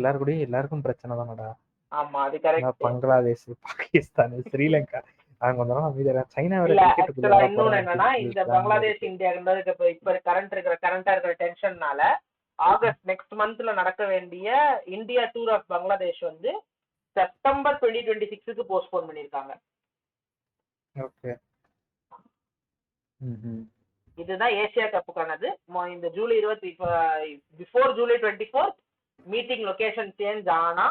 D: எல்லாருக்கும் பிரச்சனை தானடா.
A: ஆமா அது கரெக்ட்.
D: பங்களாதேஷ், பாகிஸ்தான், ஸ்ரீலங்கா அவங்க வந்தாலும் சைனா வர
A: இன்னொன்னு என்னன்னா, இந்த பங்களாதேஷ் இந்தியா இப்ப கரண்டா இருக்கிற டென்ஷன்னால ஆகஸ்ட் நெக்ஸ்ட் மந்த்ல நடக்க வேண்டிய இந்தியா டூர் ஆஃப் பங்களாதேஷ் வந்து செப்டம்பர் 2026க்கு போஸ்ட்போன் பண்ணிருக்காங்க.
D: ஓகே,
A: இதுதான் ஏசியா கப்புக்கானது. இந்த July 24 July 24 meeting location change ஆனா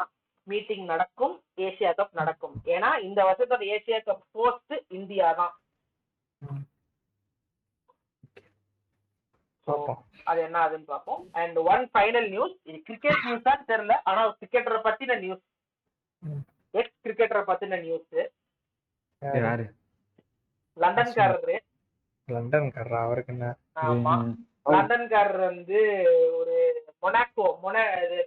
A: மீட்டிங் நடக்கும், ஏசியா கப் நடக்கும். ஏன்னா இந்த வருஷத்தோட ஏசியா கப் ஹோஸ்ட் இந்தியா தான். அது என்ன ஆகுதுன்னு பார்ப்போம். அண்ட் ஒன் ஃபைனல் நியூஸ், இது கிரிக்கெட் நியூஸா தெரியல, ஆனா கிரிக்கெட்டரை பத்தின நியூஸ், எக்ஸ் கிரிக்கெட்டரை பத்தின நியூஸ்.
B: யாரு?
A: லண்டன்காரரு.
D: லண்டன்காரரா? அவருக்கு என்ன?
A: ஆமா, லண்டன்காரர் வந்து ஒரு மொனாக்கோ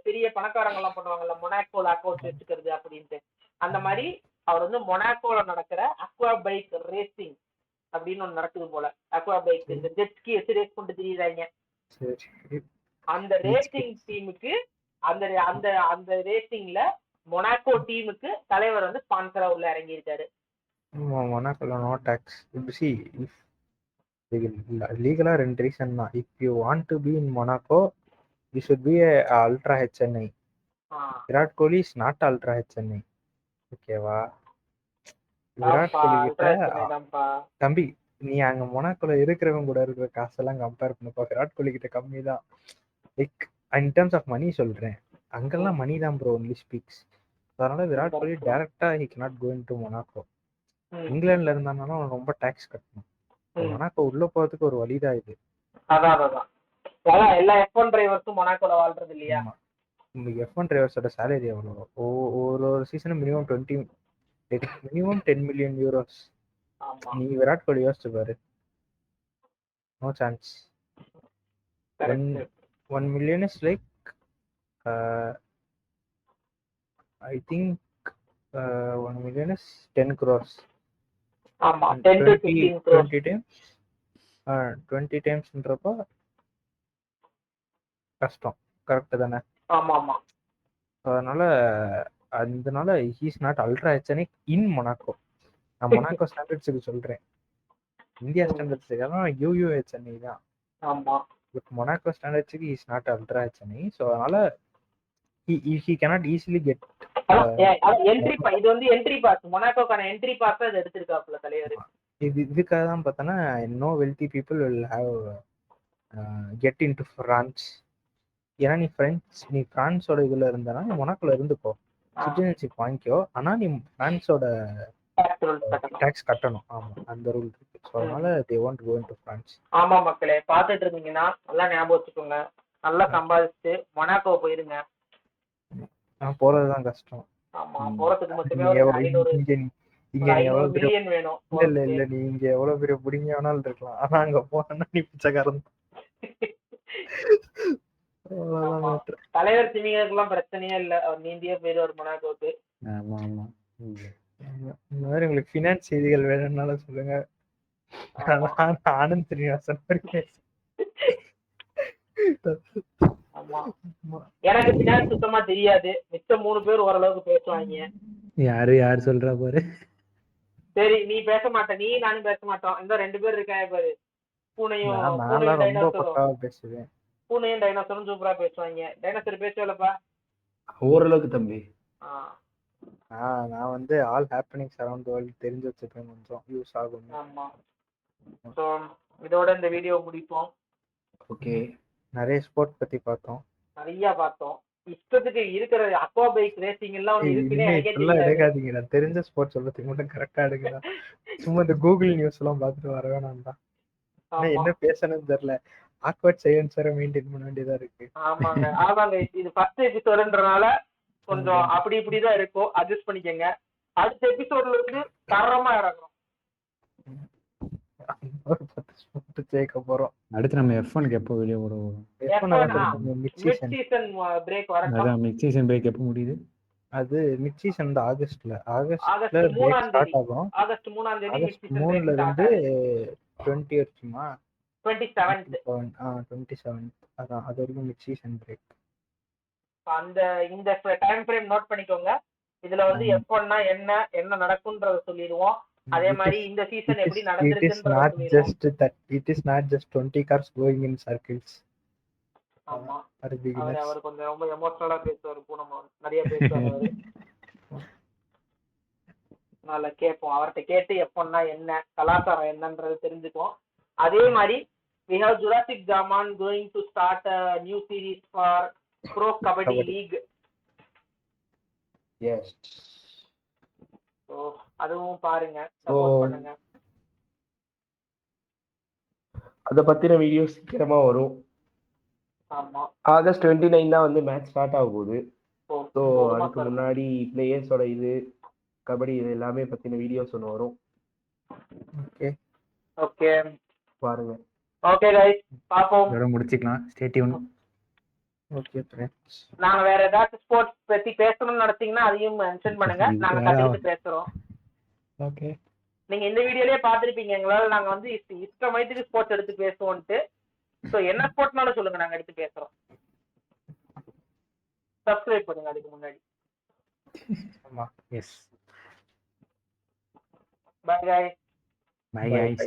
A: பெரிய பணக்காரங்க எல்லாம் பண்ணுவாங்கல்ல, மொனாக்கோல அக்கௌண்ட் வச்சுக்கிறது அப்படின்ட்டு, அந்த மாதிரி அவர் வந்து மொனாக்கோல நடக்கிற அக்வா பைக் ரேசிங் அப்படின்னு ஒண்ணு நடக்குது போல. அக்வா பைக் இந்த ஜெட்ஸ்கி வச்சு ரேஸ் பண்ணிட்டு திரியுறாங்க. அந்த ரேசிங் டீமுக்கு அந்த ரேசிங்ல மொனாக்கோ டீமுக்கு தலைவர் வந்து ஸ்பான்சரா உள்ள இறங்கி இருக்காரு.
D: மொனாக்கோல நோ டாக்ஸ். லீகலா 2 ரீசன் தான். If you want to be in Monaco you should be a ultra HNI. Virat Kohli is not ultra HNI. ஓகேவா? விராட் கோலி கிட்ட தம்பி நீ அங்க மொனாக்கோல இருக்கிறவங்க கூட இருக்கிற காசெல்லாம் கம்பேர் பண்ணப்போ விராட் கோலி கிட்ட கம்மி தான். Like in terms of money சொல்றேன், அங்கெல்லாம் மணி தான் ப்ரோ ஒன்லி ஸ்பீக்ஸ். அதனால விராட் கோலி டைரக்டா he cannot go into Monaco. இங்கிலாந்துல இருந்தாலும் அவன் ரொம்ப டாக்ஸ் கட்டணும். மொனாக்கோ உள்ள போறதுக்கு ஒரு வழிதான் இது.
A: எல்லா F1 டிரைவர்ஸும் மொனாக்கோல வாழ்றது இல்லையா?
D: F1 டிரைவர்ஸோட salary எவ்வளவு? ஒரு சீசன் மினிமம் 10 மில்லியன் யூரோஸ். நீ விராட் கோலி யோசிச்சு பாரு, no chance. 1 million is like I think 1 million is 10 crores.
A: ஆமா, 10 to 15 crores.
D: 20 times கஷ்டம். கரெக்ட் தானே? ஆமா. அதனால he's not ultra HNI in Monaco. நான் மொனாக்கோ ஸ்டாண்டர்ட்ஸுக்கு சொல்றேன், இந்தியா ஸ்டாண்டர்ட்ஸுக்கு UUHNI தான். ஆமா, பட் மொனாக்கோ ஸ்டாண்டர்ட்ஸுக்கு he's not ultra HNI. So அதனால he cannot easily get
A: இது வந்து என்ட்ரி பாஸ், மொனாக்கோக்கான என்ட்ரி பாஸ் அது எடுத்துருக்காப்ல தலைவர்.
D: இதுக்காக தான் பார்த்தோன்னா no wealthy people will have get in to France. ஏன்னா நீ பிரான்ஸோட இதுல இருந்தானா நீ மொனாக்கோல இருந்துக்கோ, சிட்டிசன்ஷிப் வாங்கிக்கோ, ஆனா நீ பிரான்ஸோட டாக்ஸ் கட்டணும். ஆமா, அந்த ரூல் இருக்கு. ஸோ அதனால they won't go into France.
A: ஆமா மக்களே, பார்த்துட்டு இருந்தீங்கன்னா நல்லா ஞாபகம் வச்சுக்கோங்க, நல்லா சம்பாதிச்சு மொனாக்கோ போயிருங்க.
D: போறதுதான் கஷ்டம்.
A: ஆமா, போறதுக்கு மட்டுமே ஒரு 500 மில்லியன் வேணும்.
D: இல்ல நீ இங்க எவ்வளவு பெரிய புடிங்க வேணாலும் இருக்கலாம், ஆனா அங்க போனா நீ பிச்சைக்காரன்.
A: தலைவர் திமிங்கெல்லாம் பிரச்சனையே இல்ல, அவர் நீந்தியே போயிருவார் மொனாக்கோக்கு.
B: ஆமா ஆமா.
D: இந்த மாதிரி உங்களுக்கு ஃபினான்ஸ் செய்திகள் வேணும்னாலும் சொல்லுங்க, ஆனந்த் ஸ்ரீனிவாசன்.
A: ஆமா, எனக்கு ஃபினான்ஸ் சுத்தமா தெரியாது, மிச்சம் 3 பேர் ஓரளவுக்கு பேசுவாங்க.
B: யாரு சொல்றா பாரு.
A: சரி, நீ பேச மாட்ட, நீ நானும் பேச மாட்டோம், இந்த 2 பேர் இருக்காங்க பாரு, பூனையும்
D: பேசுவேன்.
A: பூனையும் டைனோசரும் சூப்பரா பேசுவாங்க. டைனோசர் பேசுவலப்பா
E: ஓரளவுக்கு தம்பி.
D: நான் வந்து all happenings around the world தெரிஞ்சு வச்சிருக்கேன், கொஞ்சம் யூஸ் ஆகும்.
A: ஆமா, சோ இதோட இந்த வீடியோ முடிப்போம்.
E: ஓகே,
D: நிறைய ஸ்போர்ட் பத்தி பார்த்தோம்,
A: நிறைய பார்த்தோம். இஷ்டத்துக்கு இருக்கிற அக்வா பைக் ரேசிங் எல்லாம் ஒன்னு இருக்குனே
D: எடுக்காதீங்க. நான் தெரிஞ்ச ஸ்போர்ட் சொல்றதுக்கு மட்டும் கரெக்டா எடுக்கிறேன். சும்மா இந்த கூகுள் நியூஸ் எல்லாம் பார்த்துட்டு வர வேணாம் தான். ஆனா என்ன பேசணும்னு தெரியல. ஆக்வர்ட் சைலன்ஸ் வேற மெயின்டைன் பண்ண வேண்டியதா இருக்கு.
A: ஆமாங்க இது ஃபர்ஸ்ட் எபிசோடுன்றனால கொஞ்சம் அப்படி இப்படிதான் இருக்கும், அட்ஜஸ்ட் பண்ணிக்கங்க. அடுத்த எபிசோட்ல இருந்து தரமா இறங்கும்.
D: ஒரு 10 ஸ்பாட் ஜெயிக்க போறோம்.
B: அடுத்து நம்ம F1க்கு எப்போ வீடியோ போடுவோம்?
D: Mid
A: mid
D: season.
A: Season break வரட்டும்.
B: அதான் மிட் சீசன் பிரேக் எப்போ முடியுது?
D: அது மிட் சீசன் வந்து ஆகஸ்ட்ல
A: ஆகஸ்ட்
D: பிரேக்
A: 3ஆம்
D: ஸ்டார்ட்
A: தேதி.
D: ஆகும்.
A: ஆகஸ்ட் 3ஆம் தேதி மிட்
D: ஆகஸ்ட்
A: சீசன்
D: 3ல
A: பிரேக்
D: இருந்து
A: ஸ்டார்ட்
D: 20 வரைக்குமா?
A: 27th.
D: 27 அதான் அது வரைக்கும் மிட் சீசன் பிரேக்.
A: அந்த இந்த டைம் ஃப்ரேம் நோட் பண்ணிக்கோங்க. இதுல வந்து F1னா என்ன நடக்கும்ன்றத சொல்லிடுவோம். அதே மாதிரி இந்த சீசன் எப்படி நடந்துருக்குன்றத சொல்லிடுவோம்.
D: It is not just 20 cars going in circles.
A: ஆமா,
D: For beginners.
A: அவர் கொஞ்சம் ரொம்ப எமோஷனலா பேசுவாரு, நம்ம நிறைய பேசுவாரு அவரு. நல்லா கேட்போம், அவர்கிட்ட கேட்டு F1னா என்ன, கலாச்சாரம் என்னன்றது தெரிஞ்சுக்குவோம். அதே மாதிரி we have Jurassic Zaman going to start a new series for Pro Kabaddi League.
E: Yes.
A: So அதுவும் பாருங்க, சப்போர்ட் பண்ணுங்க.
E: அத பத்தின வீடியோ சீக்கிரமா வரும்.
A: ஆமா,
E: ஆகஸ்ட் 29 தான் வந்து மேட்ச் ஸ்டார்ட் ஆக போகுது. ஸோ
A: ஒரு
E: அதுக்கு
A: மாசம்
E: முன்னாடி பிளேயர்ஸோட இது கபடி இது எல்லாமே பத்தின வீடியோஸ் ஒன்று வரும்.
A: ஓகே
E: பாருங்க.
A: ஓகே கைஸ், பாப்போம்.
B: இதோட முடிச்சுக்கலாம். Stay tune.
D: Okay friends.
A: நாங்க வேற ஏதாச்சும் ஸ்போர்ட்ஸ் பத்தி பேசணும்னு நினைச்சீங்கன்னா அதையும் மென்ஷன் பண்ணுங்க, நாங்க கண்டிப்பா பேசுறோம்.
D: ஓகே.
A: நீங்க இந்த வீடியோலயே பாத்திருப்பீங்க, எங்களால நாங்க வந்து இஷ்டமாயிட்டு ஸ்போர்ட்ஸ் எடுத்து பேசுவோம்ட்டு. சோ என்ன ஸ்போர்ட்னாலும் சொல்லுங்க, நாங்க எடுத்து பேசுறோம். சப்ஸ்கிரைப் பண்ணுங்க அதுக்கு முன்னாடி.
B: ஆமா, yes.
A: Bye guys.
B: Bye guys.